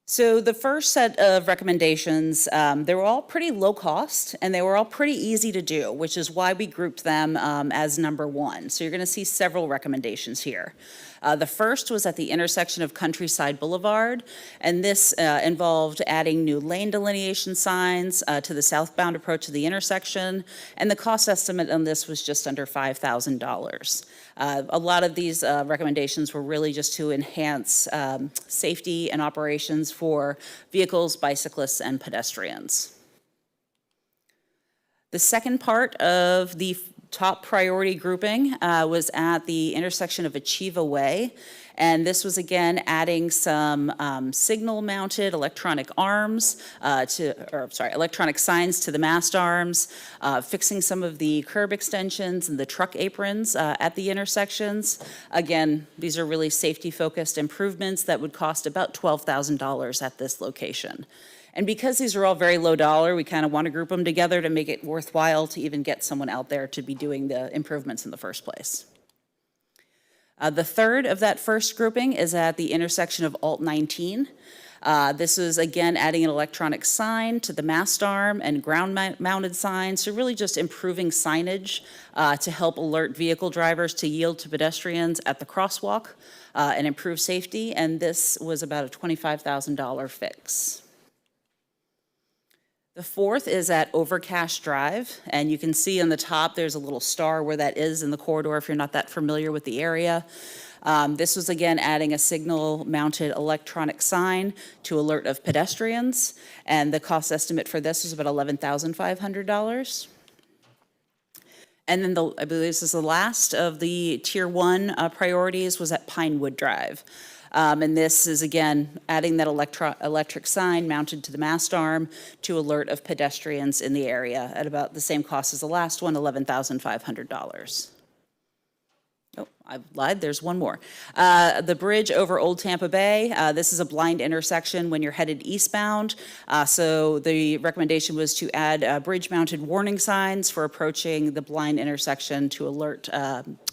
[SPEAKER 17] So the first set of recommendations, they were all pretty low cost and they were all pretty easy to do, which is why we grouped them as number one. So you're going to see several recommendations here. The first was at the intersection of Countryside Boulevard, and this involved adding new lane delineation signs to the southbound approach of the intersection, and the cost estimate on this was just under $5,000. A lot of these recommendations were really just to enhance safety and operations for vehicles, bicyclists, and pedestrians. The second part of the top priority grouping was at the intersection of Achieva Way. And this was, again, adding some signal-mounted electronic arms electronic signs to the mast arms, fixing some of the curb extensions and the truck aprons at the intersections. Again, these are really safety-focused improvements that would cost about $12,000 at this location. And because these are all very low dollar, we kind of want to group them together to make it worthwhile to even get someone out there to be doing the improvements in the first place. The third of that first grouping is at the intersection of Alt 19. This is, again, adding an electronic sign to the mast arm and ground-mounted signs, so really just improving signage to help alert vehicle drivers to yield to pedestrians at the crosswalk and improve safety, and this was about a $25,000 fix. The fourth is at Overcash Drive, and you can see on the top there's a little star where that is in the corridor if you're not that familiar with the area. This was, again, adding a signal-mounted electronic sign to alert of pedestrians, and the cost estimate for this was about $11,500. And then I believe this is the last of the Tier 1 priorities was at Pinewood Drive. And this is, again, adding that electric sign mounted to the mast arm to alert of pedestrians in the area at about the same cost as the last one, $11,500. Oh, I lied, there's one more. The bridge over Old Tampa Bay, this is a blind intersection when you're headed eastbound. So the recommendation was to add bridge-mounted warning signs for approaching the blind intersection to alert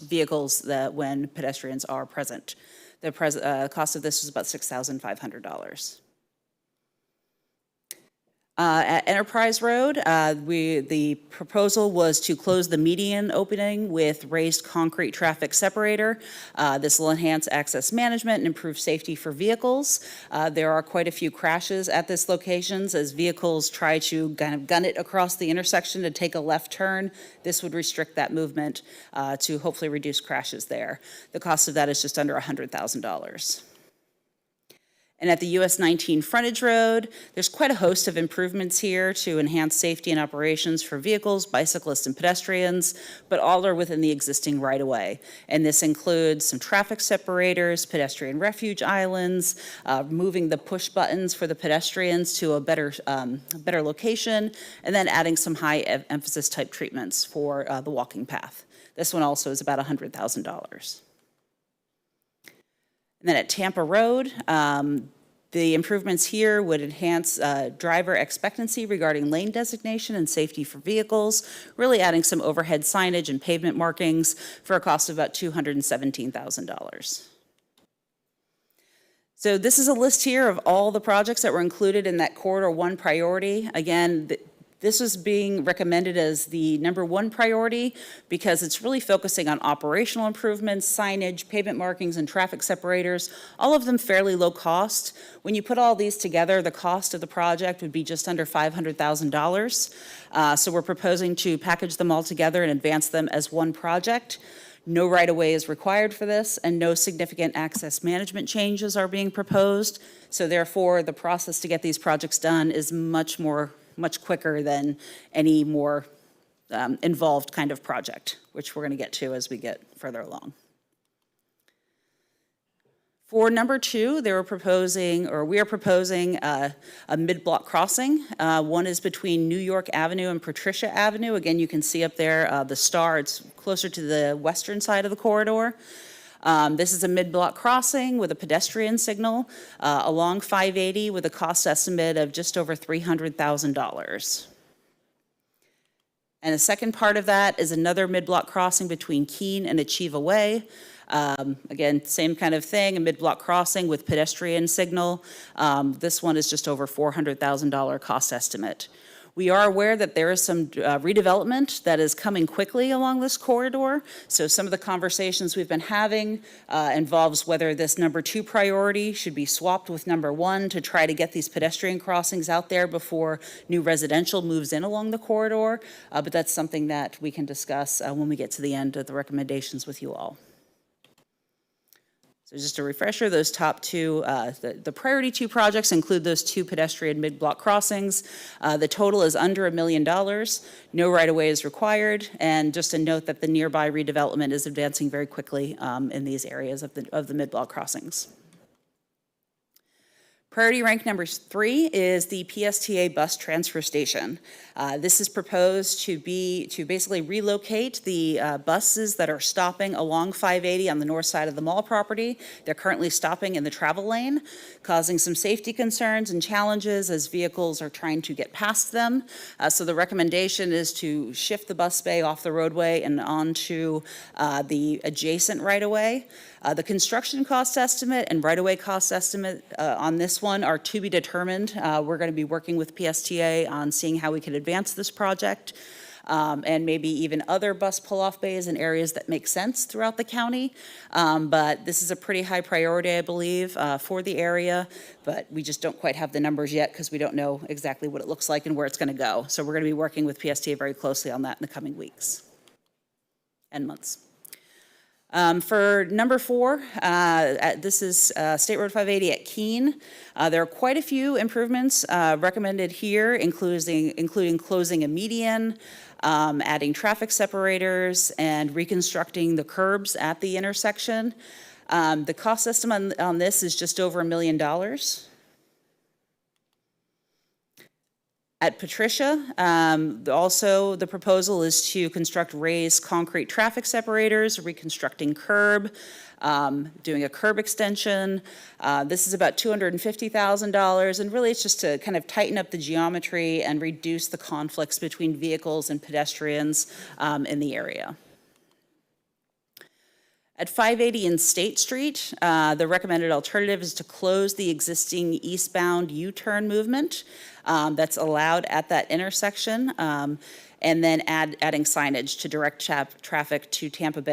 [SPEAKER 17] vehicles that when pedestrians are present. The cost of this was about $6,500. At Enterprise Road, the proposal was to close the median opening with raised concrete traffic separator. This will enhance access management and improve safety for vehicles. There are quite a few crashes at this location as vehicles try to kind of gun it across the intersection to take a left turn. This would restrict that movement to hopefully reduce crashes there. The cost of that is just under $100,000. And at the US 19 frontage road, there's quite a host of improvements here to enhance safety and operations for vehicles, bicyclists, and pedestrians, but all are within the existing right-of-way. And this includes some traffic separators, pedestrian refuge islands, moving the push buttons for the pedestrians to a better location, and then adding some high emphasis type treatments for the walking path. This one also is about $100,000. And then at Tampa Road, the improvements here would enhance driver expectancy regarding lane designation and safety for vehicles, really adding some overhead signage and pavement markings for a cost of about $217,000. So this is a list here of all the projects that were included in that Corridor 1 priority. Again, this was being recommended as the #1 priority because it's really focusing on operational improvements, signage, pavement markings, and traffic separators, all of them fairly low cost. When you put all these together, the cost of the project would be just under $500,000. So we're proposing to package them all together and advance them as one project. No right-of-way is required for this, and no significant access management changes are being proposed. So therefore, the process to get these projects done is much quicker than any more involved kind of project, which we're going to get to as we get further along. For #2, we are proposing a mid-block crossing. One is between New York Avenue and Patricia Avenue. Again, you can see up there the star. It's closer to the western side of the corridor. This is a mid-block crossing with a pedestrian signal along 580 with a cost estimate of just over $300,000. And a second part of that is another mid-block crossing between Keene and Achieva Way. Again, same kind of thing, a mid-block crossing with pedestrian signal. This one is just over $400,000 cost estimate. We are aware that there is some redevelopment that is coming quickly along this corridor. So some of the conversations we've been having involves whether this #2 priority should be swapped with #1 to try to get these pedestrian crossings out there before new residential moves in along the corridor. But that's something that we can discuss when we get to the end of the recommendations with you all. So just a refresher, those top two, the priority 2 projects include those 2 pedestrian mid-block crossings. The total is under $1 million. No right-of-way is required. And just a note that the nearby redevelopment is advancing very quickly in these areas of the mid-block crossings. Priority rank #3 is the PSTA bus transfer station. This is proposed to basically relocate the buses that are stopping along 580 on the north side of the mall property. They're currently stopping in the travel lane, causing some safety concerns and challenges as vehicles are trying to get past them. So the recommendation is to shift the bus bay off the roadway and onto the adjacent right-of-way. The construction cost estimate and right-of-way cost estimate on this one are to be determined. We're going to be working with PSTA on seeing how we can advance this project and maybe even other bus pull-off bays in areas that make sense throughout the county. But this is a pretty high priority, I believe, for the area, but we just don't quite have the numbers yet because we don't know exactly what it looks like and where it's going to go. So we're going to be working with PSTA very closely on that in the coming weeks and months. For #4, this is State Road 580 at Keene. There are quite a few improvements recommended here, including closing a median, adding traffic separators, and reconstructing the curbs at the intersection. The cost estimate on this is just over $1 million. At Patricia, also the proposal is to construct raised concrete traffic separators, reconstructing curb, doing a curb extension. This is about $250,000, and really it's just to kind of tighten up the geometry and reduce the conflicts between vehicles and pedestrians in the area. At 580 and State Street, the recommended alternative is to close the existing eastbound U-turn movement that's allowed at that intersection, and then adding signage to direct traffic to Tampa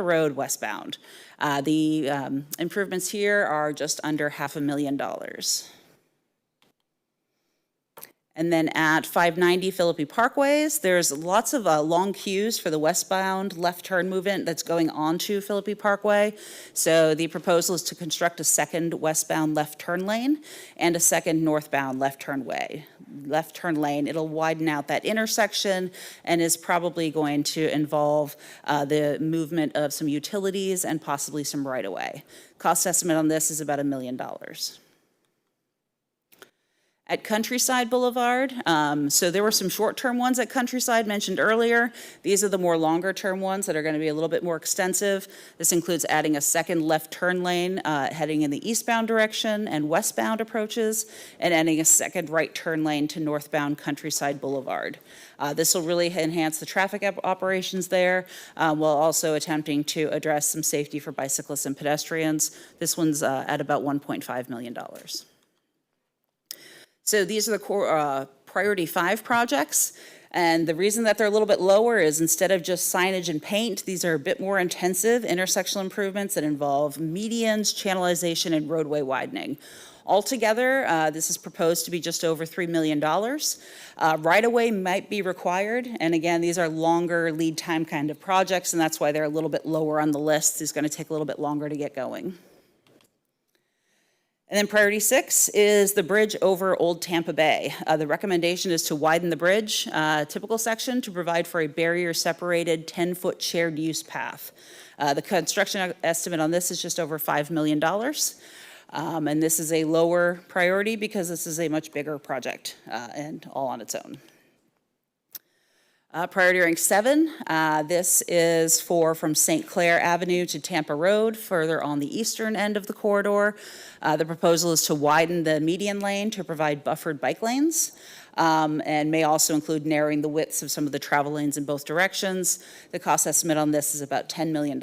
[SPEAKER 17] Road westbound. The improvements here are just under $500,000. And then at 590 Philippi Parkways, there's lots of long queues for the westbound left turn movement that's going onto Philippi Parkway. So the proposal is to construct a second westbound left turn lane and a second northbound left turn lane. It'll widen out that intersection and is probably going to involve the movement of some utilities and possibly some right-of-way. Cost estimate on this is about $1 million. At Countryside Boulevard, so there were some short-term ones at Countryside mentioned earlier. These are the more longer-term ones that are going to be a little bit more extensive. This includes adding a second left turn lane heading in the eastbound direction and westbound approaches, and adding a second right turn lane to northbound Countryside Boulevard. This will really enhance the traffic operations there, while also attempting to address some safety for bicyclists and pedestrians. This one's at about $1.5 million. So these are the core priority 5 projects. And the reason that they're a little bit lower is instead of just signage and paint, these are a bit more intensive intersectional improvements that involve medians, channelization, and roadway widening. Altogether, this is proposed to be just over $3 million. Right-of-way might be required. And again, these are longer lead time kind of projects, and that's why they're a little bit lower on the list. It's going to take a little bit longer to get going. And then priority 6 is the bridge over Old Tampa Bay. The recommendation is to widen the bridge, typical section, to provide for a barrier-separated 10-foot shared use path. The construction estimate on this is just over $5 million. And this is a lower priority because this is a much bigger project and all on its own. Priority rank 7, this is from St. Clair Avenue to Tampa Road, further on the eastern end of the corridor. The proposal is to widen the median lane to provide buffered bike lanes, and may also include narrowing the widths of some of the travel lanes in both directions. The cost estimate on this is about $10 million.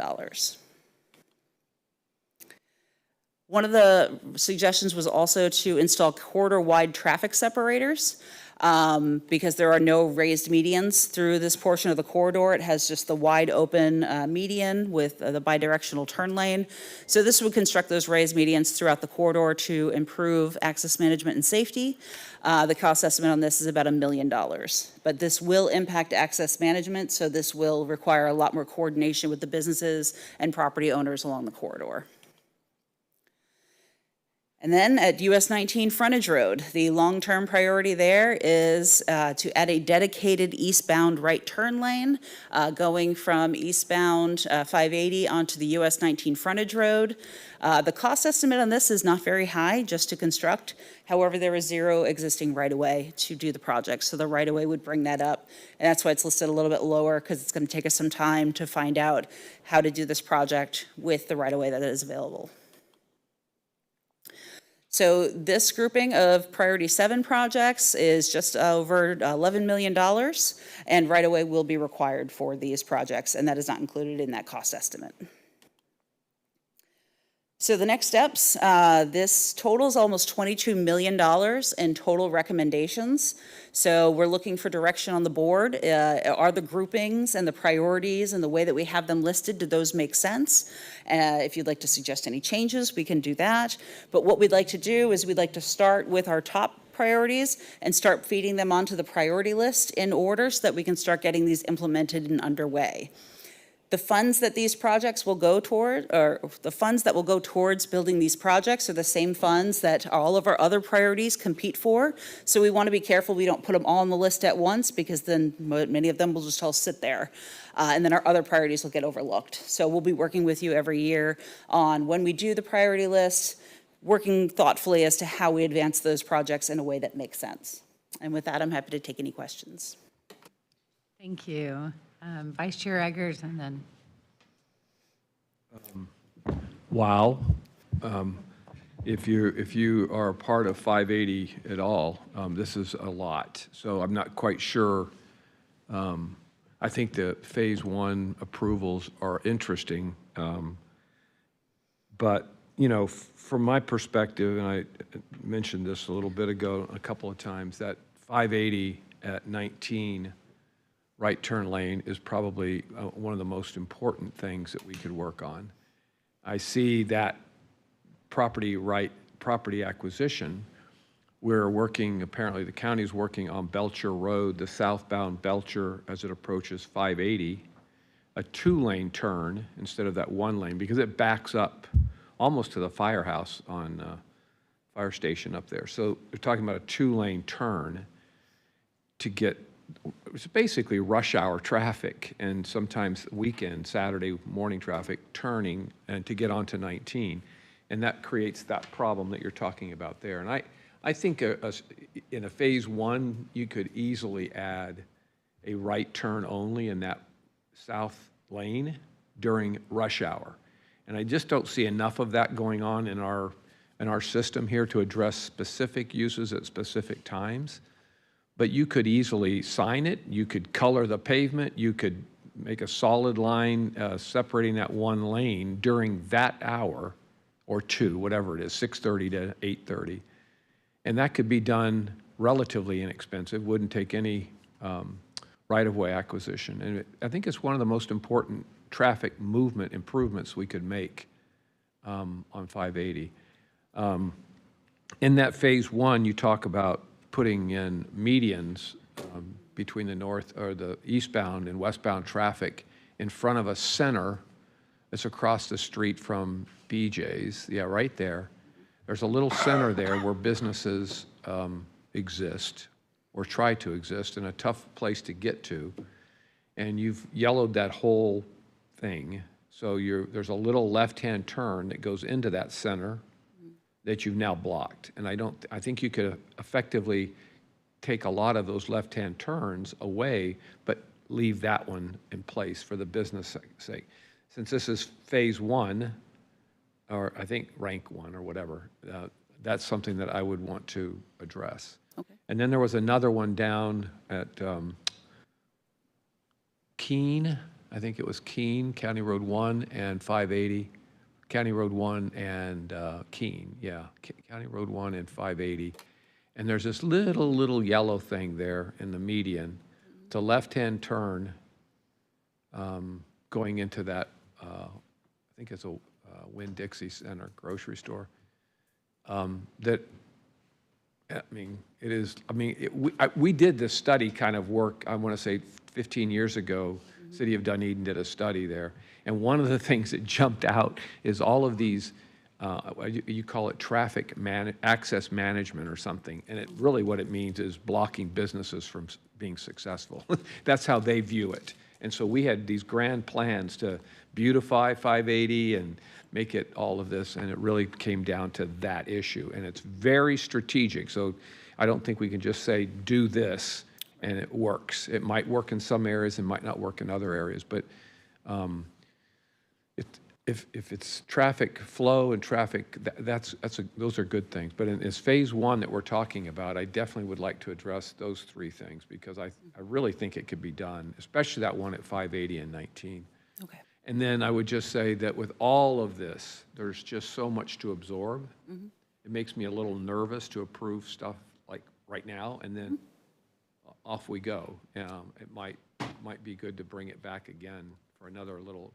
[SPEAKER 17] One of the suggestions was also to install corridor-wide traffic separators. Because there are no raised medians through this portion of the corridor. It has just the wide open median with the bidirectional turn lane. So this would construct those raised medians throughout the corridor to improve access management and safety. The cost estimate on this is about $1 million. But this will impact access management, so this will require a lot more coordination with the businesses and property owners along the corridor. And then at US 19 Frontage Road, the long-term priority there is to add a dedicated eastbound right turn lane going from eastbound 580 onto the US 19 Frontage Road. The cost estimate on this is not very high just to construct. However, there is 0 existing right-of-way to do the project, so the right-of-way would bring that up. And that's why it's listed a little bit lower, because it's going to take us some time to find out how to do this project with the right-of-way that is available. So this grouping of priority 7 projects is just over $11 million, and right-of-way will be required for these projects, and that is not included in that cost estimate. So the next steps, this totals almost $22 million in total recommendations. So we're looking for direction on the board. Are the groupings and the priorities and the way that we have them listed, do those make sense? If you'd like to suggest any changes, we can do that. But what we'd like to do is we'd like to start with our top priorities and start feeding them onto the priority list in order so that we can start getting these implemented and underway. The funds that these projects will go toward, or the funds that will go towards building these projects are the same funds that all of our other priorities compete for. So we want to be careful we don't put them all on the list at once, because then many of them will just all sit there. And then our other priorities will get overlooked. So we'll be working with you every year on when we do the priority list, working thoughtfully as to how we advance those projects in a way that makes sense. And with that, I'm happy to take any questions.
[SPEAKER 1] Thank you. Vice Chair Eggers, and then.
[SPEAKER 11] Wow. If you are a part of 580 at all, this is a lot. So I'm not quite sure. I think the phase 1 approvals are interesting. But, you know, from my perspective, and I mentioned this a little bit ago a couple of times, that 580 at 19 right turn lane is probably one of the most important things that we could work on. I see that property acquisition we're working, apparently the county's working on Belcher Road, the southbound Belcher as it approaches 580, a 2-lane turn instead of that 1 lane, because it backs up almost to the firehouse on fire station up there. So they're talking about a 2-lane turn to get, it's basically rush hour traffic and sometimes weekend, Saturday morning traffic turning and to get onto 19. And that creates that problem that you're talking about there. And I think in a phase 1, you could easily add a right turn only in that south lane during rush hour. And I just don't see enough of that going on in our system here to address specific uses at specific times. But you could easily sign it, you could color the pavement, you could make a solid line separating that 1 lane during that hour or 2, whatever it is, 6:30 to 8:30. And that could be done relatively inexpensive, wouldn't take any right-of-way acquisition. And I think it's one of the most important traffic movement improvements we could make on 580. In that phase 1, you talk about putting in medians between the north or the eastbound and westbound traffic in front of a center that's across the street from BJ's. Yeah, right there. There's a little center there where businesses exist or try to exist, and a tough place to get to. And you've yellowed that whole thing. So there's a little left-hand turn that goes into that center that you've now blocked. And I think you could effectively take a lot of those left-hand turns away, but leave that one in place for the business sake. Since this is phase 1, or I think rank 1 or whatever, that's something that I would want to address.
[SPEAKER 17] Okay.
[SPEAKER 11] And then there was another one down at Keene, I think it was Keene, County Road 1 and 580. County Road 1 and Keene, yeah, County Road 1 and 580. And there's this little yellow thing there in the median. It's a left-hand turn going into that, I think it's a Winn-Dixie Center grocery store. We did this study kind of work, I want to say 15 years ago. City of Dunedin did a study there. And one of the things that jumped out is all of these, you call it traffic access management or something. And really what it means is blocking businesses from being successful. That's how they view it. And so we had these grand plans to beautify 580 and make it all of this, and it really came down to that issue. And it's very strategic. So I don't think we can just say, do this, and it works. It might work in some areas, it might not work in other areas, but if it's traffic flow and traffic, those are good things. But in this phase 1 that we're talking about, I definitely would like to address those 3 things because I really think it could be done, especially that one at 580 and 19.
[SPEAKER 17] Okay.
[SPEAKER 11] And then I would just say that with all of this, there's just so much to absorb.
[SPEAKER 17] Mm-hmm.
[SPEAKER 11] It makes me a little nervous to approve stuff like right now, and then off we go. It might be good to bring it back again for another little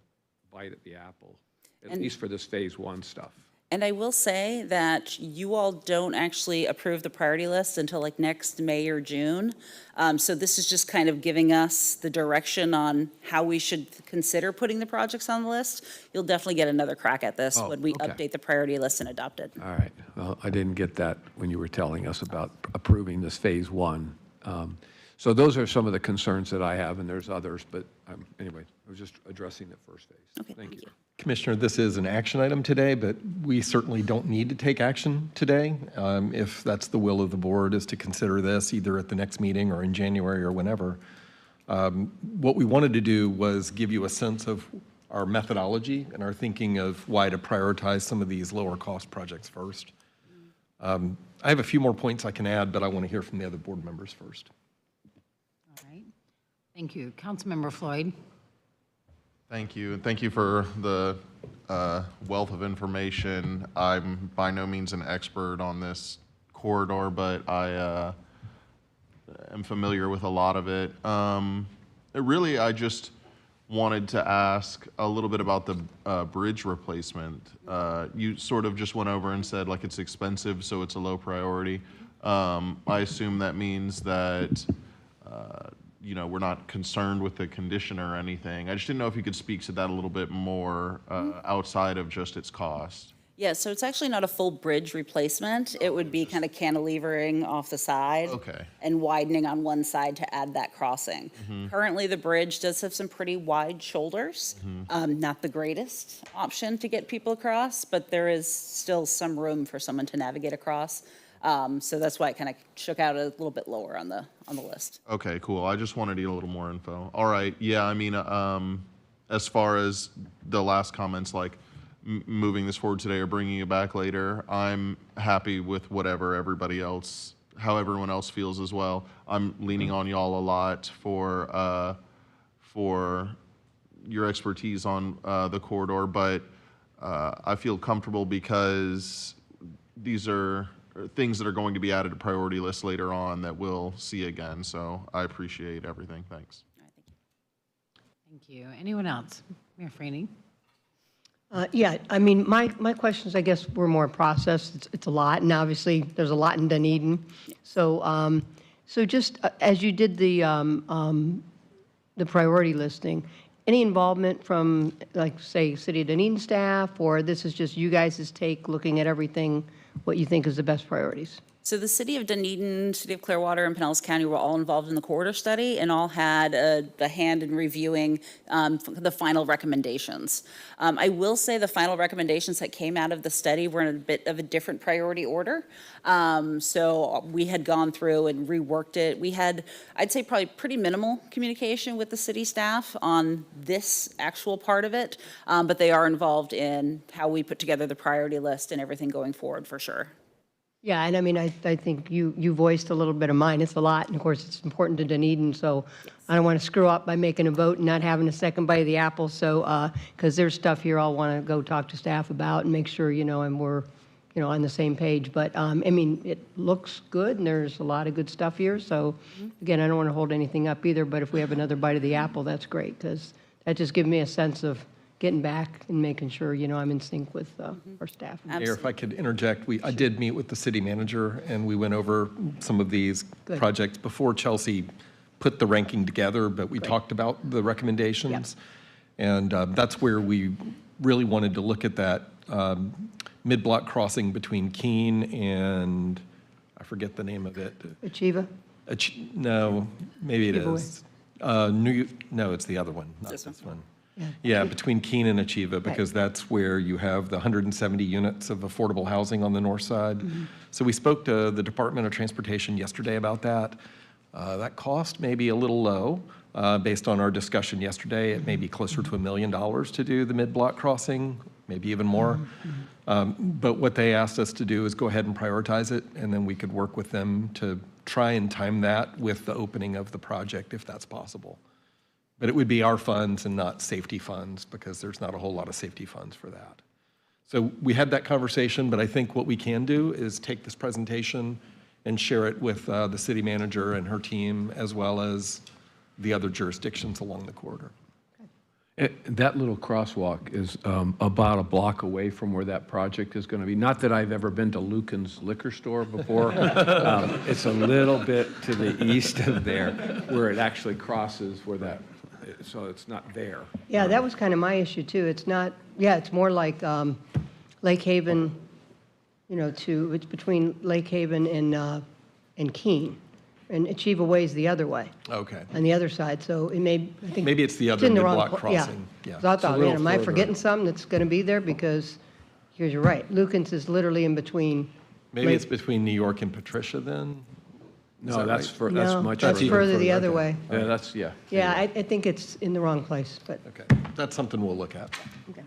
[SPEAKER 11] bite at the apple, at least for this phase 1 stuff.
[SPEAKER 17] And I will say that you all don't actually approve the priority list until like next May or June. So this is just kind of giving us the direction on how we should consider putting the projects on the list. You'll definitely get another crack at this when we update the priority list and adopt it.
[SPEAKER 11] All right. Well, I didn't get that when you were telling us about approving this phase 1. So those are some of the concerns that I have, and there's others, but anyway, I was just addressing the first phase.
[SPEAKER 17] Okay, thank you.
[SPEAKER 12] Commissioner, this is an action item today, but we certainly don't need to take action today. If that's the will of the board, is to consider this either at the next meeting or in January or whenever. What we wanted to do was give you a sense of our methodology and our thinking of why to prioritize some of these lower cost projects first. I have a few more points I can add, but I want to hear from the other board members first.
[SPEAKER 1] All right. Thank you. Councilmember Floyd.
[SPEAKER 6] Thank you, and thank you for the wealth of information. I'm by no means an expert on this corridor, but I am familiar with a lot of it. Really, I just wanted to ask a little bit about the bridge replacement. You sort of just went over and said like it's expensive, so it's a low priority. I assume that means that, we're not concerned with the condition or anything. I just didn't know if you could speak to that a little bit more outside of just its cost.
[SPEAKER 17] Yeah, so it's actually not a full bridge replacement. It would be kind of cantilevering off the side.
[SPEAKER 6] Okay.
[SPEAKER 17] And widening on one side to add that crossing. Currently, the bridge does have some pretty wide shoulders. Not the greatest option to get people across, but there is still some room for someone to navigate across. So that's why it kind of shook out a little bit lower on the list.
[SPEAKER 6] Okay, cool. I just wanted to get a little more info. All right. Yeah, I mean, as far as the last comments, like moving this forward today or bringing it back later, I'm happy with whatever everybody else, how everyone else feels as well. I'm leaning on y'all a lot for your expertise on the corridor, but I feel comfortable because these are things that are going to be added to priority lists later on that we'll see again. So I appreciate everything. Thanks.
[SPEAKER 1] Thank you. Anyone else? Mayor Frainie?
[SPEAKER 9] Yeah, I mean, my questions, I guess, were more process. It's a lot, and obviously, there's a lot in Dunedin. So, so just as you did the priority listing, any involvement from, like, say, City of Dunedin staff, or this is just you guys' take, looking at everything, what you think is the best priorities?
[SPEAKER 17] So the City of Dunedin, City of Clearwater, and Pinellas County were all involved in the corridor study and all had a hand in reviewing the final recommendations. I will say the final recommendations that came out of the study were in a bit of a different priority order. So we had gone through and reworked it. We had, I'd say, probably pretty minimal communication with the city staff on this actual part of it, but they are involved in how we put together the priority list and everything going forward for sure.
[SPEAKER 9] Yeah, and I mean, I think you voiced a little bit of mine. It's a lot, and of course, it's important to Dunedin, so I don't want to screw up by making a vote and not having a second bite of the apple, so, because there's stuff here I'll want to go talk to staff about and make sure, and we're, on the same page. But, I mean, it looks good, and there's a lot of good stuff here, so, again, I don't want to hold anything up either, but if we have another bite of the apple, that's great, because that just gives me a sense of getting back and making sure, I'm in sync with our staff.
[SPEAKER 12] Mayor, if I could interject, I did meet with the city manager, and we went over some of these projects before Chelsea put the ranking together, but we talked about the recommendations. And that's where we really wanted to look at that mid-block crossing between Keene and, I forget the name of it.
[SPEAKER 9] Achieva?
[SPEAKER 12] No, maybe it is. No, it's the other one, not this one. Yeah, between Keene and Achieva, because that's where you have the 170 units of affordable housing on the north side. So we spoke to the Department of Transportation yesterday about that. That cost may be a little low. Based on our discussion yesterday, it may be closer to $1 million to do the mid-block crossing, maybe even more. But what they asked us to do is go ahead and prioritize it, and then we could work with them to try and time that with the opening of the project, if that's possible. But it would be our funds and not safety funds, because there's not a whole lot of safety funds for that. So we had that conversation, but I think what we can do is take this presentation and share it with the city manager and her team, as well as the other jurisdictions along the corridor.
[SPEAKER 11] That little crosswalk is about a block away from where that project is going to be. Not that I've ever been to Lucan's Liquor Store before. It's a little bit to the east of there, where it actually crosses where that, so it's not there.
[SPEAKER 9] Yeah, that was kind of my issue too. It's not, it's more like Lake Haven, it's between Lake Haven and Keene. And Achieva Way's the other way.
[SPEAKER 12] Okay.
[SPEAKER 9] On the other side, so it may, I think.
[SPEAKER 12] Maybe it's the other mid-block crossing.
[SPEAKER 9] Yeah. So I thought, man, am I forgetting something that's going to be there? Because, you're right, Lucan's is literally in between.
[SPEAKER 12] Maybe it's between New York and Patricia then?
[SPEAKER 11] No, that's much
[SPEAKER 9] that's further the other way.
[SPEAKER 11] Yeah,
[SPEAKER 9] Yeah, I think it's in the wrong place, but.
[SPEAKER 12] Okay, that's something we'll look at.
[SPEAKER 9] Okay.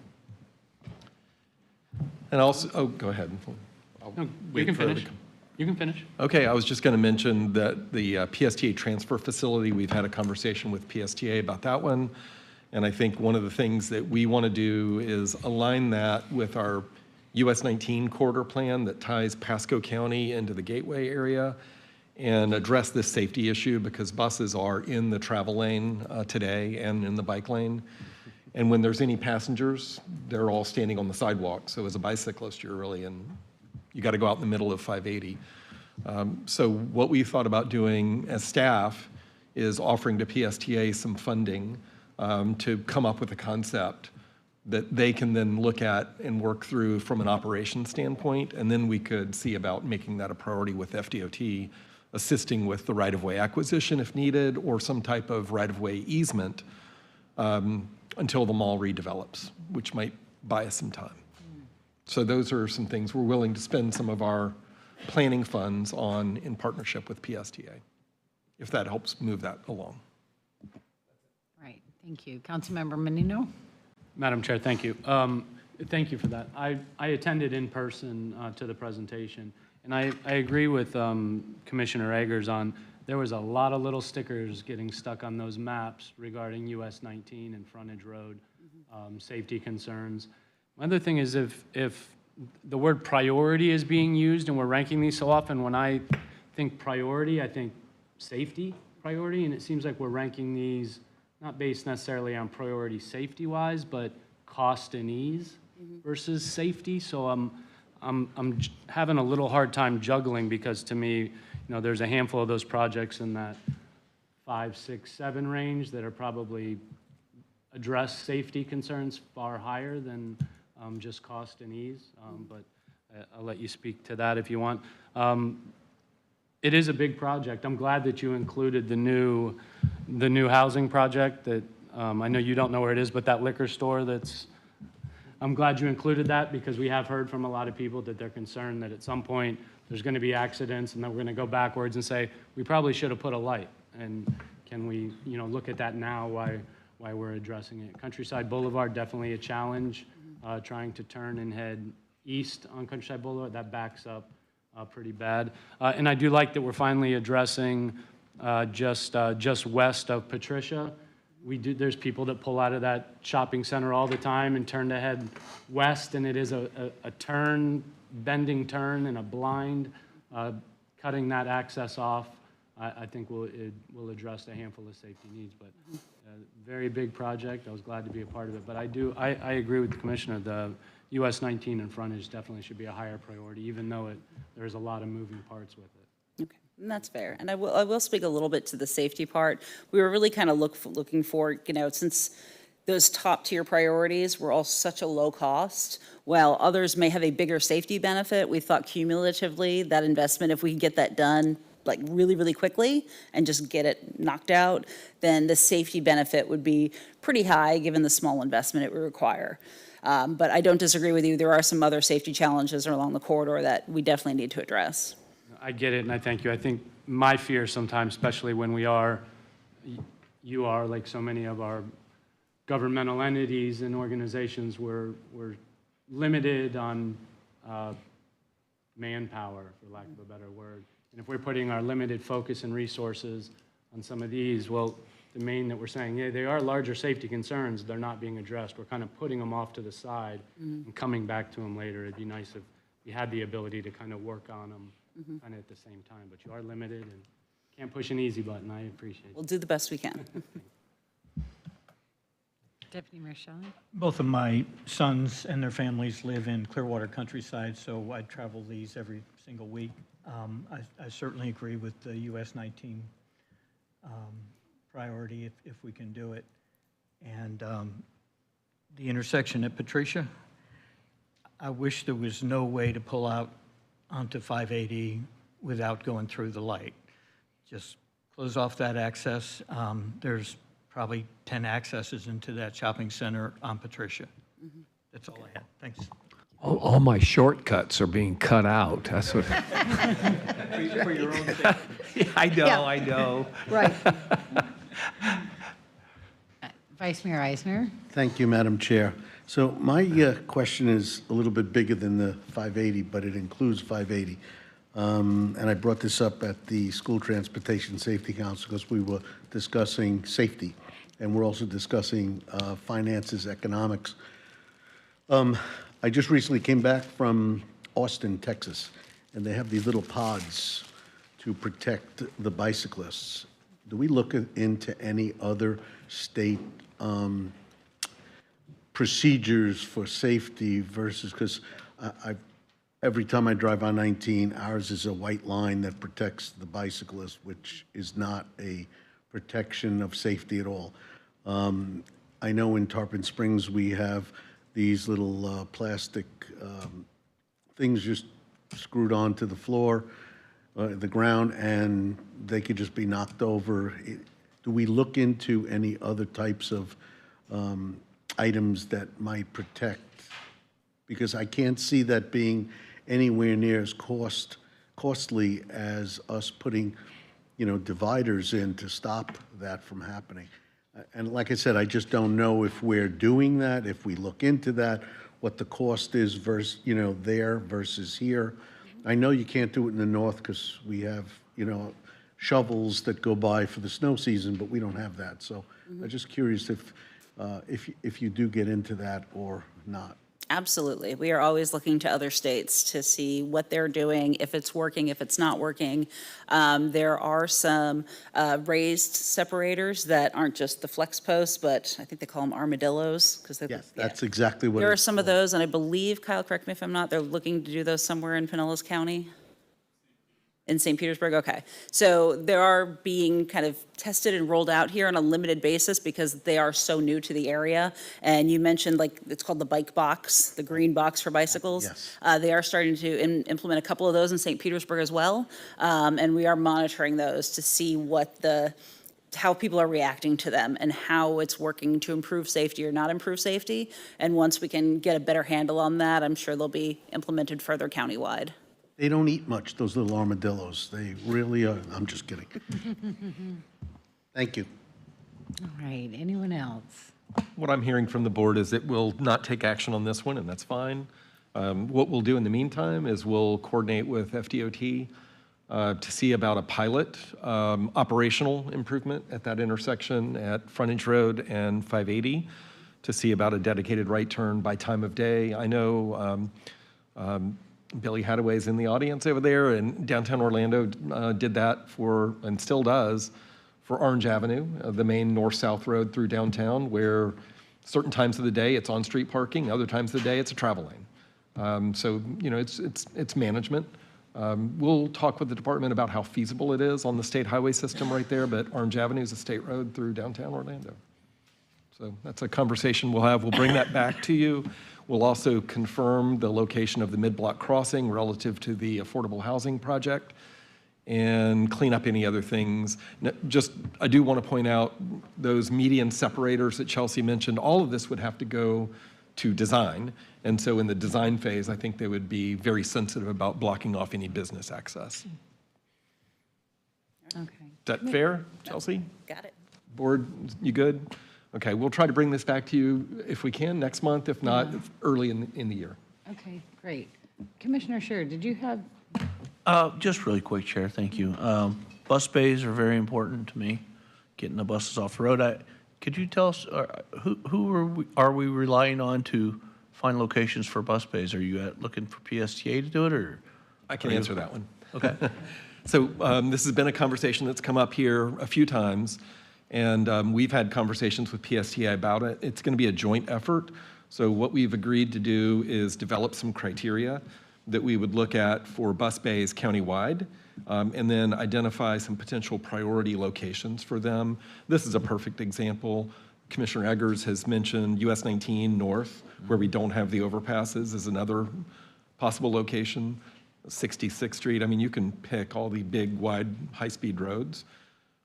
[SPEAKER 12] And also, go ahead.
[SPEAKER 7] You can finish. You can finish.
[SPEAKER 12] Okay, I was just going to mention that the PSTA transfer facility, we've had a conversation with PSTA about that one. And I think one of the things that we want to do is align that with our US 19 corridor plan that ties Pasco County into the Gateway area and address this safety issue, because buses are in the travel lane today and in the bike lane. And when there's any passengers, they're all standing on the sidewalk. So as a bicyclist, you're really in, you got to go out in the middle of 580. So what we thought about doing as staff is offering to PSTA some funding to come up with a concept that they can then look at and work through from an operations standpoint, and then we could see about making that a priority with FDOT, assisting with the right-of-way acquisition if needed, or some type of right-of-way easement until the mall redevelops, which might buy us some time. So those are some things we're willing to spend some of our planning funds on in partnership with PSTA, if that helps move that along.
[SPEAKER 1] Right, thank you. Councilmember Menino?
[SPEAKER 7] Madam Chair, thank you. Thank you for that. I attended in person to the presentation, and I agree with Commissioner Eggers on there was a lot of little stickers getting stuck on those maps regarding US 19 and frontage road, safety concerns. Another thing is if the word priority is being used and we're ranking these so often, when I think priority, I think safety priority, and it seems like we're ranking these not based necessarily on priority safety-wise, but cost and ease versus safety. So I'm having a little hard time juggling because to me, you know, there's a handful of those projects in that 5, 6, 7 range that are probably address safety concerns far higher than just cost and ease. But I'll let you speak to that if you want. It is a big project. I'm glad that you included the new housing project that, I know you don't know where it is, but that liquor store I'm glad you included that because we have heard from a lot of people that they're concerned that at some point there's going to be accidents and then we're going to go backwards and say, we probably should have put a light. And can we, you know, look at that now why we're addressing it. Countryside Boulevard, definitely a challenge, trying to turn and head east on Countryside Boulevard. That backs up pretty bad. And I do like that we're finally addressing just west of Patricia. There's people that pull out of that shopping center all the time and turn to head west, and it is a bending turn and a blind. Cutting that access off, I think it will address a handful of safety needs, but very big project. I was glad to be a part of it, but I agree with the Commissioner. The US 19 in frontage definitely should be a higher priority, even though there's a lot of moving parts with it.
[SPEAKER 17] Okay, and that's fair. And I will speak a little bit to the safety part. We were really kind of looking for, you know, since those top tier priorities were all such a low cost, while others may have a bigger safety benefit, we thought cumulatively that investment, if we can get that done like really, really quickly and just get it knocked out, then the safety benefit would be pretty high given the small investment it would require. But I don't disagree with you. There are some other safety challenges along the corridor that we definitely need to address.
[SPEAKER 7] I get it, and I thank you. I think my fear sometimes, especially when you are like so many of our governmental entities and organizations, we're limited on manpower, for lack of a better word. And if we're putting our limited focus and resources on some of these, well, the main that we're saying, yeah, they are larger safety concerns, they're not being addressed. We're kind of putting them off to the side and coming back to them later. It'd be nice if we had the ability to kind of work on them kind of at the same time, but you are limited and can't push an easy button. I appreciate it.
[SPEAKER 17] We'll do the best we can.
[SPEAKER 1] Deputy Mayor Shelley?
[SPEAKER 8] Both of my sons and their families live in Clearwater Countryside, so I travel these every single week. I certainly agree with the US 19 priority if we can do it. And the intersection at Patricia, I wish there was no way to pull out onto 580 without going through the light. Just close off that access. There's probably 10 accesses into that shopping center on Patricia. That's all I had. Thanks.
[SPEAKER 11] All my shortcuts are being cut out. That's what.
[SPEAKER 8] For your own sake.
[SPEAKER 11] I know,
[SPEAKER 1] Yeah.
[SPEAKER 11] I know.
[SPEAKER 1] Right. Vice Mayor Eisner?
[SPEAKER 4] Thank you, Madam Chair. So my question is a little bit bigger than the 580, but it includes 580. And I brought this up at the School Transportation Safety Council because we were discussing safety, and we're also discussing finances, economics. I just recently came back from Austin, Texas, and they have these little pods to protect the bicyclists. Do we look into any other state procedures for safety versus, because every time I drive on 19, ours is a white line that protects the bicyclist, which is not a protection of safety at all. I know in Tarpon Springs, we have these little plastic things just screwed onto the floor, the ground, and they could just be knocked over. Do we look into any other types of items that might protect? Because I can't see that being anywhere near as costly as us putting, dividers in to stop that from happening. And like I said, I just don't know if we're doing that, if we look into that, what the cost is versus, there versus here. I know you can't do it in the north because we have, shovels that go by for the snow season, but we don't have that. So I'm just curious if you do get into that or not.
[SPEAKER 17] Absolutely. We are always looking to other states to see what they're doing, if it's working, if it's not working. There are some raised separators that aren't just the flex posts, but I think they call them armadillos. Because
[SPEAKER 4] Yes, that's exactly what
[SPEAKER 17] there are
[SPEAKER 4] it's
[SPEAKER 17] some of those, and I believe, Kyle, correct me if I'm not, they're looking to do those somewhere in Pinellas County? In St. Petersburg, okay. So they are being kind of tested and rolled out here on a limited basis because they are so new to the area. And you mentioned, it's called the bike box, the green box for bicycles.
[SPEAKER 4] Yes.
[SPEAKER 17] They are starting to implement a couple of those in St. Petersburg as well. And we are monitoring those to see how people are reacting to them and how it's working to improve safety or not improve safety. And once we can get a better handle on that, I'm sure they'll be implemented further countywide.
[SPEAKER 4] They don't eat much, those little armadillos. They really are. I'm just kidding. Thank you.
[SPEAKER 1] All right, anyone else?
[SPEAKER 12] What I'm hearing from the board is it will not take action on this one, and that's fine. What we'll do in the meantime is we'll coordinate with FDOT to see about a pilot operational improvement at that intersection at Frontage Road and 580 to see about a dedicated right turn by time of day. I know Billy Hadaway's in the audience over there, and downtown Orlando did that and still does, for Orange Avenue, the main north-south road through downtown, where certain times of the day it's on-street parking, other times of the day it's a travel lane. So, it's management. We'll talk with the department about how feasible it is on the state highway system right there, but Orange Avenue is a state road through downtown Orlando. So that's a conversation we'll have. We'll bring that back to you. We'll also confirm the location of the mid-block crossing relative to the affordable housing project and clean up any other things. I do want to point out those median separators that Chelsea mentioned, all of this would have to go to design. And so in the design phase, I think they would be very sensitive about blocking off any business access.
[SPEAKER 1] Okay.
[SPEAKER 12] Is that fair, Chelsea?
[SPEAKER 17] Got it.
[SPEAKER 12] Board, you good? Okay, we'll try to bring this back to you if we can next month, if not, early in the year.
[SPEAKER 1] Okay, great. Commissioner Scheer, did you have?
[SPEAKER 2] Just really quick, Chair, thank you. Bus bays are very important to me, getting the buses off the road. Could you tell us, who are we relying on to find locations for bus bays? Are you looking for PSTA to do it, or?
[SPEAKER 12] I can answer that one.
[SPEAKER 2] Okay.
[SPEAKER 12] So this has been a conversation that's come up here a few times. And we've had conversations with PSTA about it. It's going to be a joint effort. So what we've agreed to do is develop some criteria that we would look at for bus bays countywide, and then identify some potential priority locations for them. This is a perfect example. Commissioner Eggers has mentioned US 19 North, where we don't have the overpasses, is another possible location. 66th Street, I mean, you can pick all the big, wide, high-speed roads.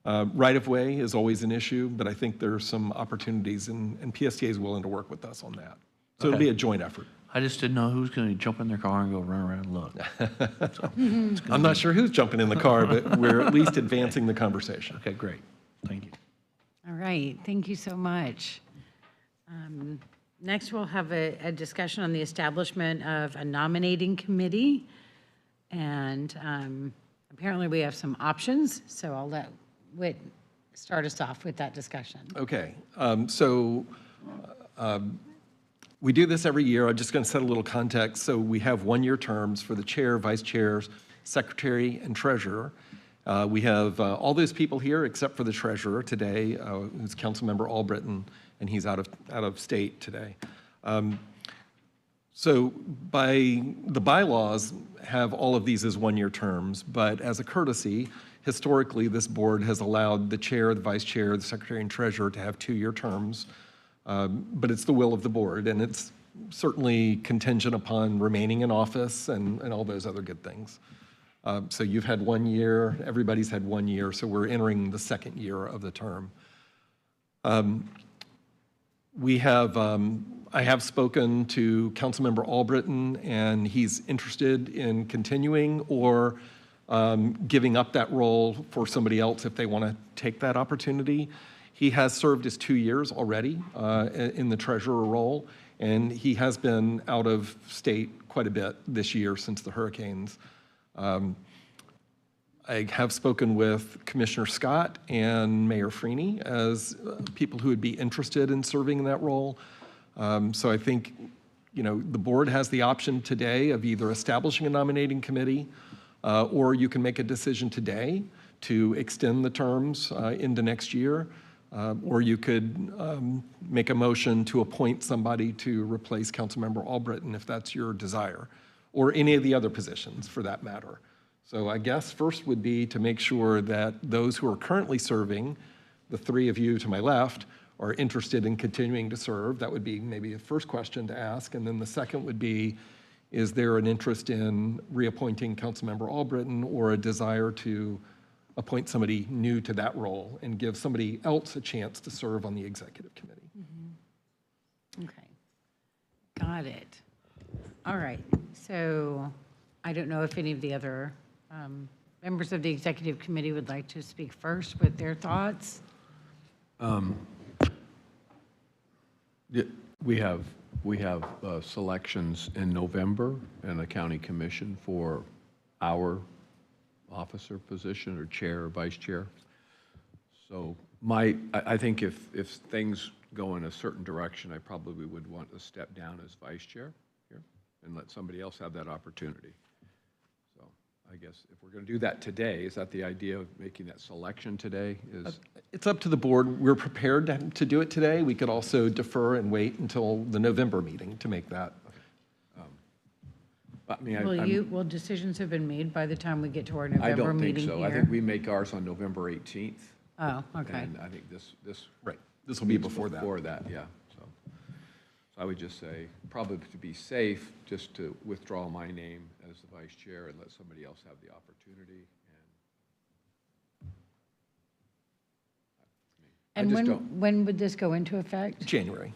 [SPEAKER 12] Right-of-way is always an issue, but I think there are some opportunities, and PSTA is willing to work with us on that. So it'll be a joint effort.
[SPEAKER 2] I just didn't know who's going to jump in their car and go run around and look.
[SPEAKER 12] I'm not sure who's jumping in the car, but we're at least advancing the conversation.
[SPEAKER 2] Okay, great. Thank you.
[SPEAKER 1] All right, thank you so much. Next, we'll have a discussion on the establishment of a nominating committee. And apparently we have some options, so I'll let Whit start us off with that discussion.
[SPEAKER 12] Okay, we do this every year. I'm just going to set a little context. So we have one-year terms for the chair, vice chairs, secretary, and treasurer. We have all those people here except for the treasurer today, who's Councilmember Albritton, and he's out of state today. So by the bylaws have all of these as one-year terms, but as a courtesy, historically, this board has allowed the chair, the vice chair, the secretary and treasurer to have 2-year terms. But it's the will of the board, and it's certainly contingent upon remaining in office and all those other good things. So you've had 1 year, everybody's had 1 year, so we're entering the second year of the term. I have spoken to Councilmember Albritton, and he's interested in continuing or giving up that role for somebody else if they want to take that opportunity. He has served his 2 years already in the treasurer role, and he has been out of state quite a bit this year since the hurricanes. I have spoken with Commissioner Scott and Mayor Freeney as people who would be interested in serving in that role. So I think, the board has the option today of either establishing a nominating committee, or you can make a decision today to extend the terms into next year, or you could make a motion to appoint somebody to replace Councilmember Albritton if that's your desire, or any of the other positions for that matter. So I guess first would be to make sure that those who are currently serving, the 3 of you to my left, are interested in continuing to serve. That would be maybe a first question to ask. And then the second would be, is there an interest in reappointing Councilmember Albritton or a desire to appoint somebody new to that role and give somebody else a chance to serve on the executive committee?
[SPEAKER 1] Okay. Got it. All right. So I don't know if any of the other members of the executive committee would like to speak first with their thoughts.
[SPEAKER 11] We have selections in November and a county commission for our officer position or chair or vice chair. So I think if things go in a certain direction, I probably would want to step down as vice chair here and let somebody else have that opportunity. So I guess if we're going to do that today, is that the idea of making that selection today?
[SPEAKER 12] It's up to the board. We're prepared to do it today. We could also defer and wait until the November meeting to make that.
[SPEAKER 11] I mean,
[SPEAKER 1] Will decisions have been made by the time we get to our November meeting here?
[SPEAKER 11] I don't think so. I think we make ours on November 18th.
[SPEAKER 1] Oh, okay.
[SPEAKER 11] And I think this
[SPEAKER 12] right. This will be before that.
[SPEAKER 11] Before that, yeah. So I would just say, probably to be safe, just to withdraw my name as the vice chair and let somebody else have the opportunity.
[SPEAKER 1] And when would this go into effect?
[SPEAKER 12] January,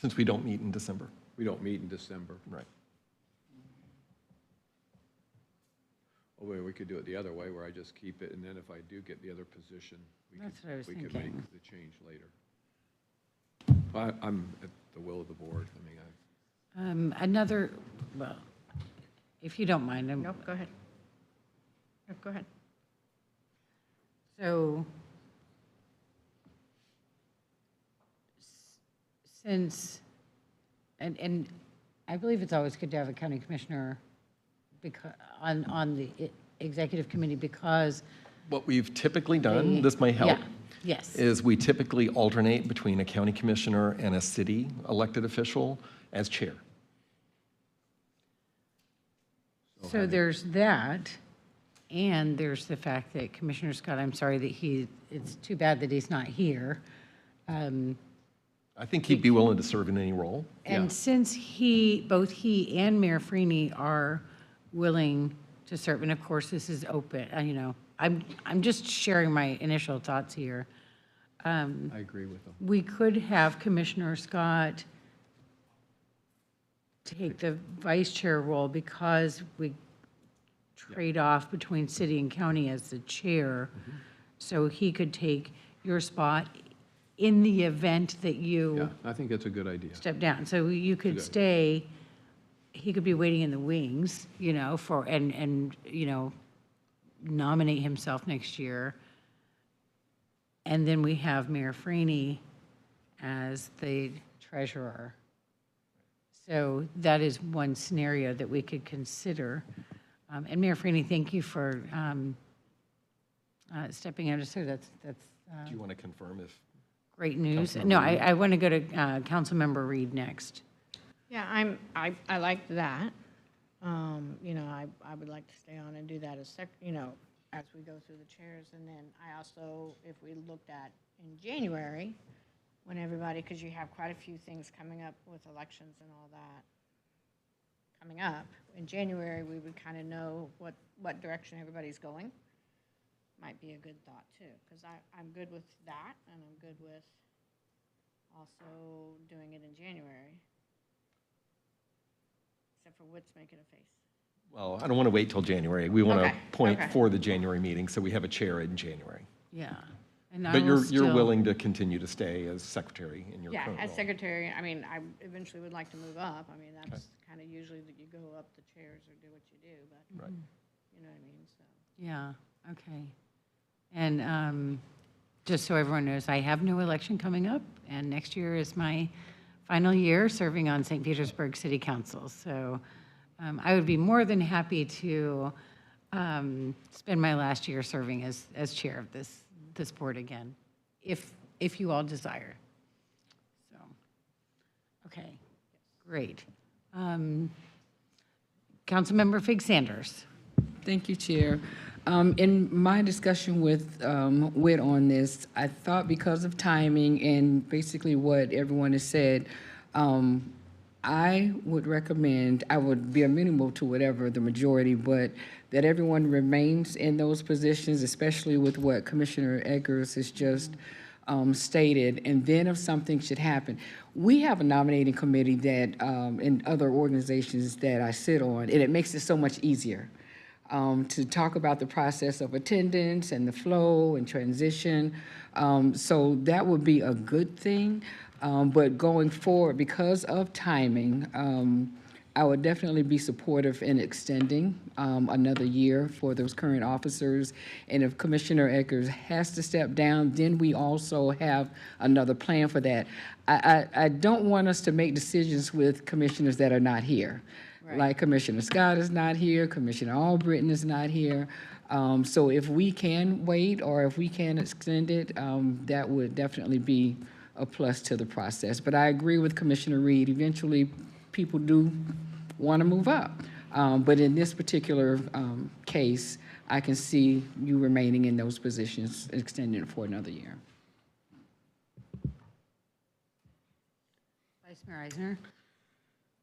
[SPEAKER 12] since we don't meet in December.
[SPEAKER 11] We don't meet in December.
[SPEAKER 12] Right.
[SPEAKER 11] Or we could do it the other way, where I just keep it, and then if I do get the other position, we could make the change later. I'm at the will of the board. I mean,
[SPEAKER 1] Well, if you don't mind.
[SPEAKER 10] Nope, go ahead. Nope, go ahead.
[SPEAKER 1] So, since, and I believe it's always good to have a county commissioner on the executive committee because.
[SPEAKER 12] What we've typically done, this might help.
[SPEAKER 1] Yeah, yes.
[SPEAKER 12] Is we typically alternate between a county commissioner and a city elected official as chair.
[SPEAKER 1] So there's that, and there's the fact that Commissioner Scott, I'm sorry that it's too bad that he's not here.
[SPEAKER 12] I think he'd be willing to serve in any role.
[SPEAKER 1] And since both he and Mayor Freeney are willing to serve, and of course this is open, I'm just sharing my initial thoughts here.
[SPEAKER 11] I agree with them.
[SPEAKER 1] We could have Commissioner Scott take the vice chair role because we trade off between city and county as the chair. So he could take your spot in the event that you
[SPEAKER 11] Yeah, I think that's a good idea.
[SPEAKER 1] step down. So you could stay, he could be waiting in the wings, and nominate himself next year. And then we have Mayor Freeney as the treasurer. So that is one scenario that we could consider. And Mayor Freeney, thank you for stepping out. So that's
[SPEAKER 12] Do you want to confirm if?
[SPEAKER 1] great news.
[SPEAKER 12] Councilmember
[SPEAKER 1] No,
[SPEAKER 12] Reed?
[SPEAKER 1] I want to go to Councilmember Reed next.
[SPEAKER 10] Yeah, I like that. You know, I would like to stay on and do that as as we go through the chairs. And then I also, if we looked at in January, when everybody, because you have quite a few things coming up with elections and all that coming up. In January, we would kind of know what direction everybody's going. Might be a good thought too, because I'm good with that, and I'm good with also doing it in January. Except for Whit's making a face.
[SPEAKER 12] Well, I don't want to wait till January. We want to
[SPEAKER 10] Okay,
[SPEAKER 12] point
[SPEAKER 10] okay.
[SPEAKER 12] for the January meeting, so we have a chair in January.
[SPEAKER 1] Yeah. And I
[SPEAKER 12] But
[SPEAKER 1] will
[SPEAKER 12] you're
[SPEAKER 1] still-
[SPEAKER 12] willing to continue to stay as secretary in your
[SPEAKER 10] Yeah,
[SPEAKER 12] current
[SPEAKER 10] as
[SPEAKER 12] role?
[SPEAKER 10] secretary, I mean, I eventually would like to move up. I mean, that's kind of usually that you go up the chairs or do what you do, but
[SPEAKER 12] Right.
[SPEAKER 10] you know what I mean, so.
[SPEAKER 1] Yeah, okay. And just so everyone knows, I have no election coming up, and next year is my final year serving on St. Petersburg City Council. So I would be more than happy to spend my last year serving as chair of this board again, if you all desire. So, okay, great. Councilmember Fig Sanders.
[SPEAKER 5] Thank you, Chair. In my discussion with Whit on this, I thought because of timing and basically what everyone has said, I would recommend, I would be amenable to whatever the majority, but that everyone remains in those positions, especially with what Commissioner Eggers has just stated. And then if something should happen, we have a nominating committee that, in other organizations that I sit on, and it makes it so much easier to talk about the process of attendance and the flow and transition. So that would be a good thing. But going forward, because of timing, I would definitely be supportive in extending another year for those current officers. And if Commissioner Eggers has to step down, then we also have another plan for that. I don't want us to make decisions with commissioners that are not here. Like Commissioner Scott is not here, Commissioner Albritton is not here. So if we can wait or if we can extend it, that would definitely be a plus to the process. But I agree with Commissioner Reed. Eventually, people do want to move up. But in this particular case, I can see you remaining in those positions, extending it for another year.
[SPEAKER 1] Vice Mayor Eisner.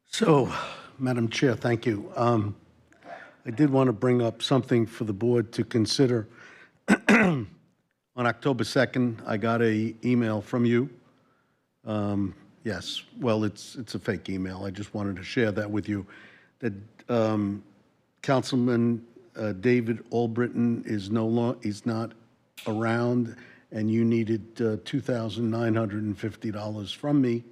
[SPEAKER 4] So, Madam Chair, thank you. I did want to bring up something for the board to consider. On October 2nd, I got an email from you. Yes, well, it's a fake email. I just wanted to share that with you. That Councilman David Albritton is he's not around, and you needed $2,950 from me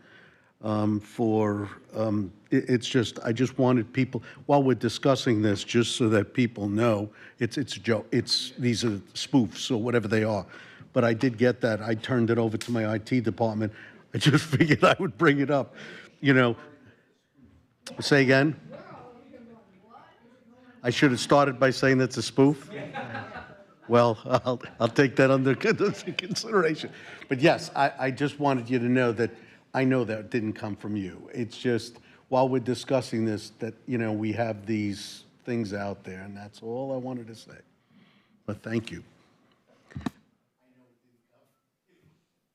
[SPEAKER 4] it's just, I just wanted people, while we're discussing this, just so that people know, it's a joke, these are spoofs or whatever they are. But I did get that. I turned it over to my IT department. I just figured I would bring it up, you know. Say again? I should have started by saying that's a spoof? Well, I'll take that under consideration. But yes, I just wanted you to know that I know that didn't come from you. It's just, while we're discussing this, that, you know, we have these things out there, and that's all I wanted to say. But thank you.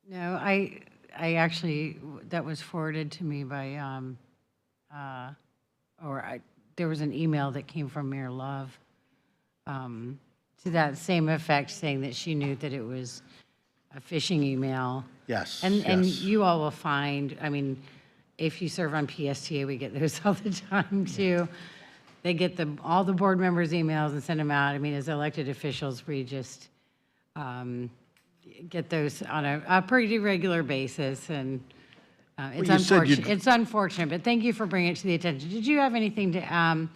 [SPEAKER 1] No, I actually, that was forwarded to me by, there was an email that came from Mayor Love to that same effect, saying that she knew that it was a phishing email.
[SPEAKER 4] Yes,
[SPEAKER 1] And
[SPEAKER 4] yes.
[SPEAKER 1] you all will find, I mean, if you serve on PSTA, we get those all the time too. They get all the board members' emails and send them out. I mean, as elected officials, we just get those on a pretty regular basis, and it's
[SPEAKER 4] Well, you said
[SPEAKER 1] unfortunate.
[SPEAKER 4] you'd-
[SPEAKER 1] It's unfortunate, but thank you for bringing it to the attention. Did you have anything to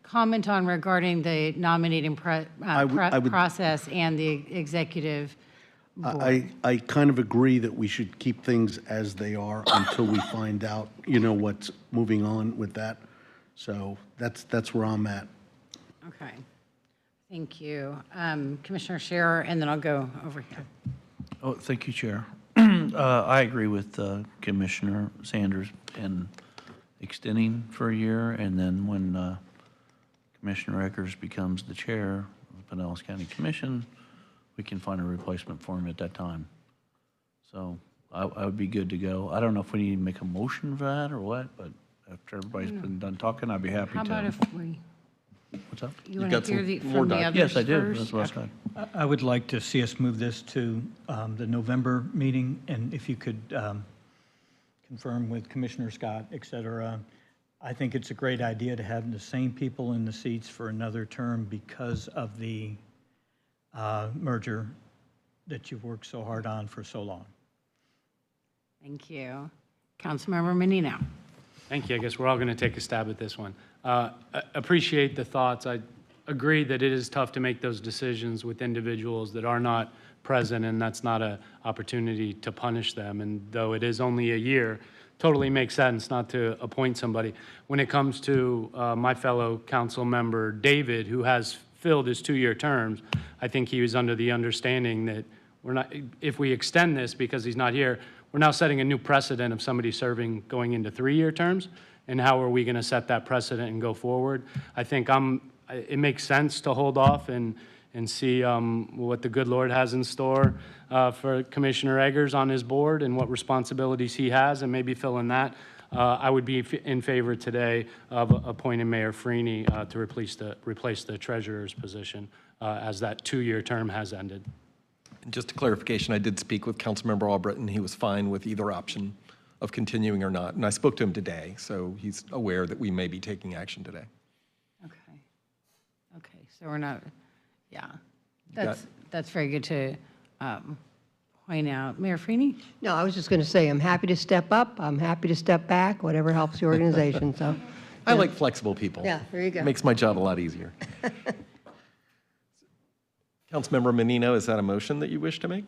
[SPEAKER 1] comment on regarding the nominating
[SPEAKER 4] I would-
[SPEAKER 1] process and the executive board?
[SPEAKER 4] I kind of agree that we should keep things as they are until we find out, you know, what's moving on with that. So that's where I'm at.
[SPEAKER 1] Okay. Thank you. Commissioner Scherer, and then I'll go over here.
[SPEAKER 2] Oh, thank you, Chair. I agree with Commissioner Sanders in extending for a year, and then when Commissioner Eggers becomes the chair of the Pinellas County Commission, we can find a replacement for him at that time. So I would be good to go. I don't know if we need to make a motion for that or what, but after everybody's been done talking, I'd be happy to.
[SPEAKER 1] How about if we,
[SPEAKER 2] What's up?
[SPEAKER 1] you want to hear from the others
[SPEAKER 2] Yes, I do.
[SPEAKER 1] first?
[SPEAKER 2] That's what I said.
[SPEAKER 8] I would like to see us move this to the November meeting, and if you could confirm with Commissioner Scott, et cetera. I think it's a great idea to have the same people in the seats for another term because of the merger that you've worked so hard on for so long.
[SPEAKER 1] Thank you. Councilmember Menino.
[SPEAKER 7] Thank you. I guess we're all going to take a stab at this one. Appreciate the thoughts. I agree that it is tough to make those decisions with individuals that are not present, and that's not an opportunity to punish them. And though it is only a year, totally makes sense not to appoint somebody. When it comes to my fellow council member, David, who has filled his 2-year terms, I think he was under the understanding that we're not, if we extend this because he's not here, we're now setting a new precedent of somebody serving going into 3-year terms. And how are we going to set that precedent and go forward? I think it makes sense to hold off and see what the good Lord has in store for Commissioner Eggers on his board and what responsibilities he has, and maybe fill in that. I would be in favor today of appointing Mayor Freeney to replace the treasurer's position as that 2-year term has ended.
[SPEAKER 12] And just a clarification, I did speak with Councilmember Albritton. He was fine with either option of continuing or not. And I spoke to him today, so he's aware that we may be taking action today.
[SPEAKER 1] Okay. Okay, so we're not, yeah. That's very good to point out. Mayor Freeney?
[SPEAKER 9] No, I was just going to say, I'm happy to step up, I'm happy to step back, whatever helps the organization, so.
[SPEAKER 12] I like flexible people.
[SPEAKER 9] Yeah, there you go.
[SPEAKER 12] Makes my job a lot easier. Councilmember Menino, is that a motion that you wish to make?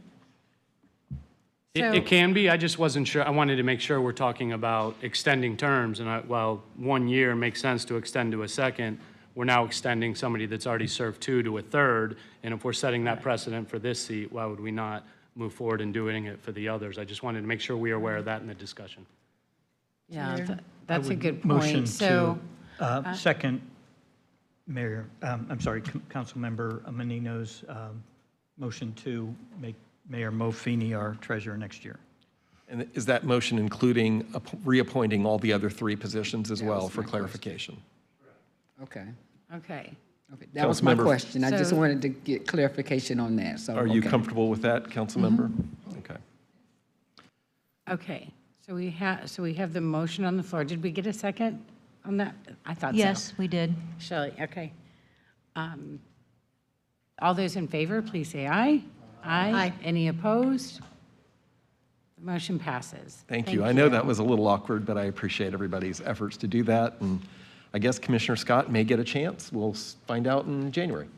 [SPEAKER 7] It can be. I just wasn't sure. I wanted to make sure we're talking about extending terms. And while 1 year makes sense to extend to a second, we're now extending somebody that's already served 2 to a 3rd. And if we're setting that precedent for this seat, why would we not move forward in doing it for the others? I just wanted to make sure we are aware of that in the discussion.
[SPEAKER 1] Yeah, that's a good
[SPEAKER 8] Motion
[SPEAKER 1] point. So,
[SPEAKER 8] to second Mayor, I'm sorry, Councilmember Menino's motion to make Mayor Mo Feeney our treasurer next year.
[SPEAKER 12] And is that motion including reappointing all the other 3 positions as well for clarification?
[SPEAKER 5] Okay.
[SPEAKER 1] okay.
[SPEAKER 5] Okay, that was my
[SPEAKER 12] Councilmember-
[SPEAKER 5] question. I just
[SPEAKER 1] So-
[SPEAKER 5] wanted to get clarification on that, so.
[SPEAKER 12] Are you
[SPEAKER 5] okay.
[SPEAKER 12] comfortable with that, Councilmember? Okay.
[SPEAKER 1] Okay, so we have the motion on the floor. Did we get a second on that? I thought so.
[SPEAKER 13] Yes, we did.
[SPEAKER 1] Shelley, okay. All those in favor, please say aye. Aye. Any opposed? The motion passes.
[SPEAKER 12] Thank you. I know that was a little awkward, but I appreciate everybody's efforts to do that. And I guess Commissioner Scott may get a chance. We'll find out in January.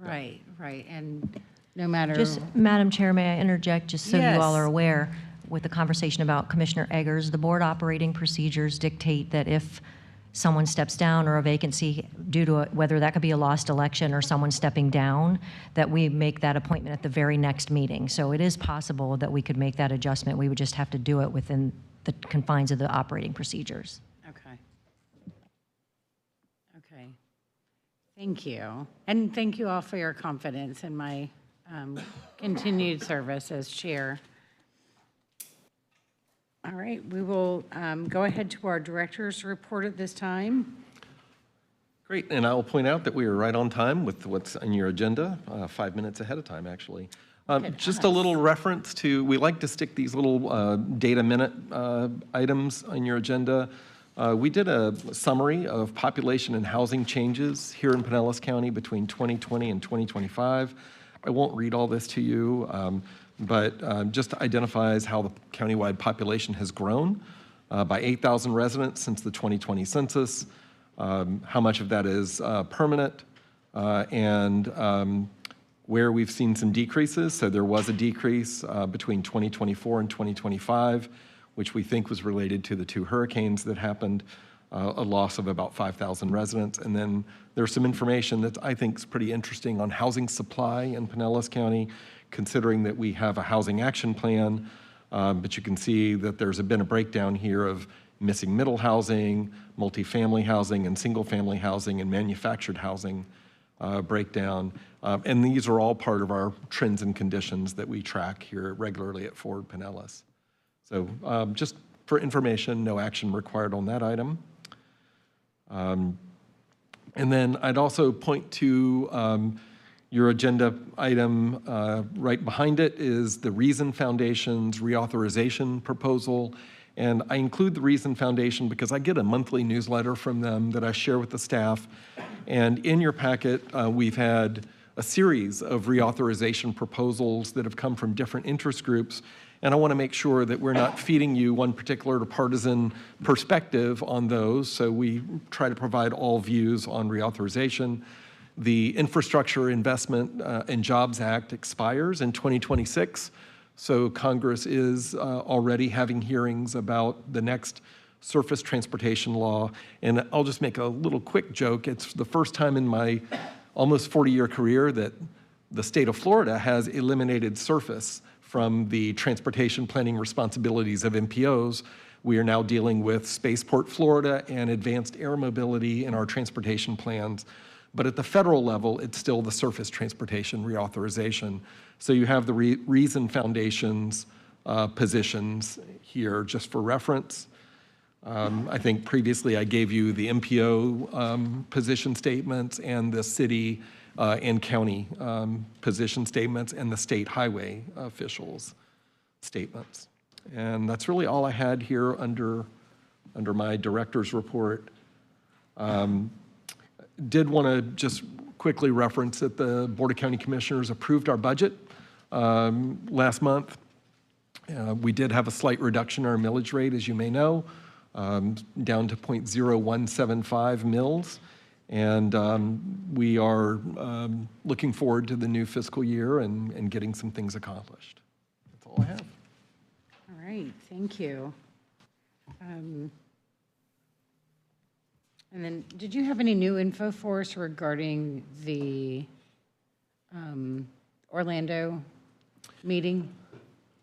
[SPEAKER 1] Right, and no matter.
[SPEAKER 13] Just, Madam Chair, may I interject, just so you all
[SPEAKER 1] Yes.
[SPEAKER 13] are aware, with the conversation about Commissioner Eggers, the board operating procedures dictate that if someone steps down or a vacancy due to whether that could be a lost election or someone stepping down, that we make that appointment at the very next meeting. So it is possible that we could make that adjustment. We would just have to do it within the confines of the operating procedures.
[SPEAKER 1] Okay. Okay. Thank you. And thank you all for your confidence in my continued service as chair. All right, we will go ahead to our director's report at this time.
[SPEAKER 12] Great, and I'll point out that we are right on time with what's on your agenda, 5 minutes ahead of time, actually. Just a little reference to, we like to stick these little data minute items on your agenda. We did a summary of population and housing changes here in Pinellas County between 2020 and 2025. I won't read all this to you, but just identifies how the countywide population has grown by 8,000 residents since the 2020 census, how much of that is permanent, and where we've seen some decreases. So there was a decrease between 2024 and 2025, which we think was related to the 2 hurricanes that happened, a loss of about 5,000 residents. And then there's some information that I think is pretty interesting on housing supply in Pinellas County.
[SPEAKER 11] considering that we have a housing action plan. But you can see that there's been a breakdown here of missing middle housing, multifamily housing, and single-family housing, and manufactured housing breakdown. And these are all part of our trends and conditions that we track here regularly at Forward Pinellas. So just for information, no action required on that item. And then I'd also point to your agenda item right behind it is the Reason Foundation's reauthorization proposal. And I include the Reason Foundation because I get a monthly newsletter from them that I share with the staff. And in your packet, we've had a series of reauthorization proposals that have come from different interest groups. And I want to make sure that we're not feeding you one particular partisan perspective on those. So we try to provide all views on reauthorization. The Infrastructure Investment and Jobs Act expires in 2026. So Congress is already having hearings about the next surface transportation law. And I'll just make a little quick joke. It's the first time in my almost 40-year career that the state of Florida has eliminated surface from the transportation planning responsibilities of MPOs. We are now dealing with Spaceport Florida and advanced air mobility in our transportation plans. But at the federal level, it's still the surface transportation reauthorization. So you have the Reason Foundation's positions here just for reference. I think previously I gave you the MPO position statements and the city and county position statements and the state highway officials' statements. And that's really all I had here under my director's report. Did want to just quickly reference that the Board of County Commissioners approved our budget last month. We did have a slight reduction in our millage rate, as you may know, down to 0.0175 mills. And we are looking forward to the new fiscal year and getting some things accomplished. That's all I have.
[SPEAKER 1] All right, thank you. And then, did you have any new info for us regarding the Orlando meeting?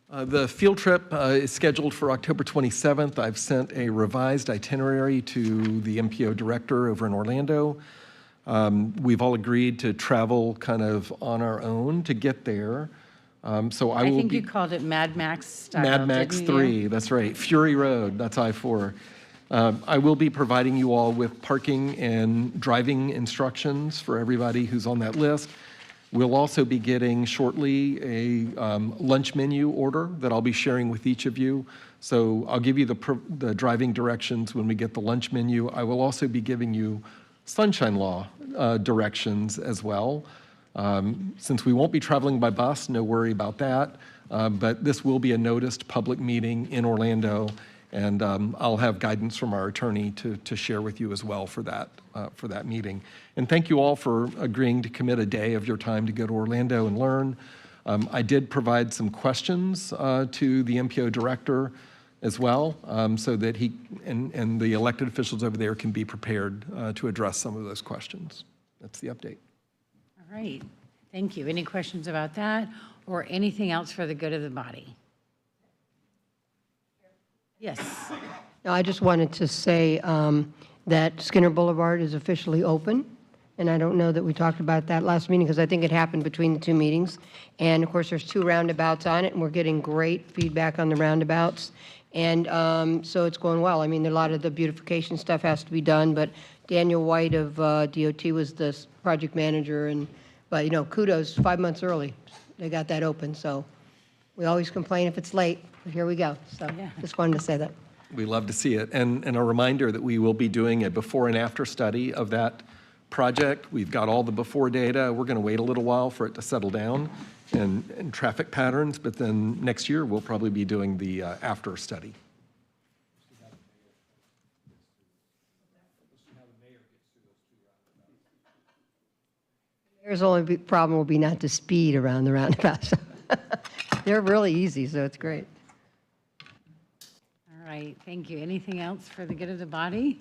[SPEAKER 11] The field trip is scheduled for October 27th. I've sent a revised itinerary to the MPO director over in Orlando. We've all agreed to travel kind of on our own to get there. So I will
[SPEAKER 1] think
[SPEAKER 11] be,
[SPEAKER 1] you called it Mad Max style,
[SPEAKER 11] Mad Max
[SPEAKER 1] didn't you?
[SPEAKER 11] 3, that's right. Fury Road, that's I-4. I will be providing you all with parking and driving instructions for everybody who's on that list. We'll also be getting shortly a lunch menu order that I'll be sharing with each of you. So I'll give you the driving directions when we get the lunch menu. I will also be giving you Sunshine Law directions as well. Since we won't be traveling by bus, no worry about that. But this will be a noticed public meeting in Orlando. And I'll have guidance from our attorney to share with you as well for that meeting. And thank you all for agreeing to commit a day of your time to go to Orlando and learn. I did provide some questions to the MPO director as well, so that he and the elected officials over there can be prepared to address some of those questions. That's the update.
[SPEAKER 1] All right, thank you. Any questions about that or anything else for the good of the body? Yes.
[SPEAKER 9] No, I just wanted to say that Skinner Boulevard is officially open. And I don't know that we talked about that last meeting because I think it happened between the two meetings. And of course, there's 2 roundabouts on it, and we're getting great feedback on the roundabouts. And so it's going well. I mean, a lot of the beautification stuff has to be done, but Daniel White of DOT was the project manager. But, you know, kudos, 5 months early. They got that open. So we always complain if it's late. But here we go. So just wanted to say that.
[SPEAKER 11] We love to see it. And a reminder that we will be doing a before and after study of that project. We've got all the before data. We're going to wait a little while for it to settle down and traffic patterns, but then next year we'll probably be doing the after study.
[SPEAKER 9] There's only problem will be not to speed around the roundabouts. They're really easy, so it's great.
[SPEAKER 1] All right, thank you. Anything else for the good of the body?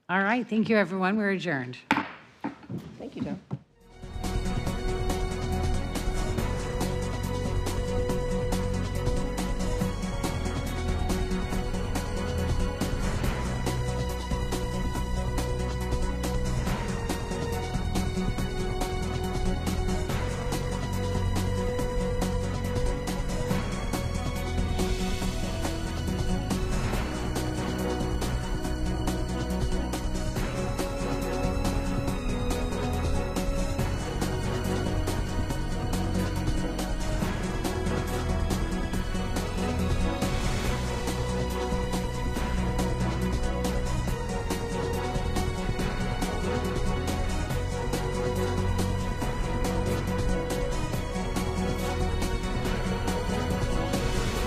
[SPEAKER 1] All right, thank you, everyone. We're adjourned.
[SPEAKER 9] Thank you, Joe.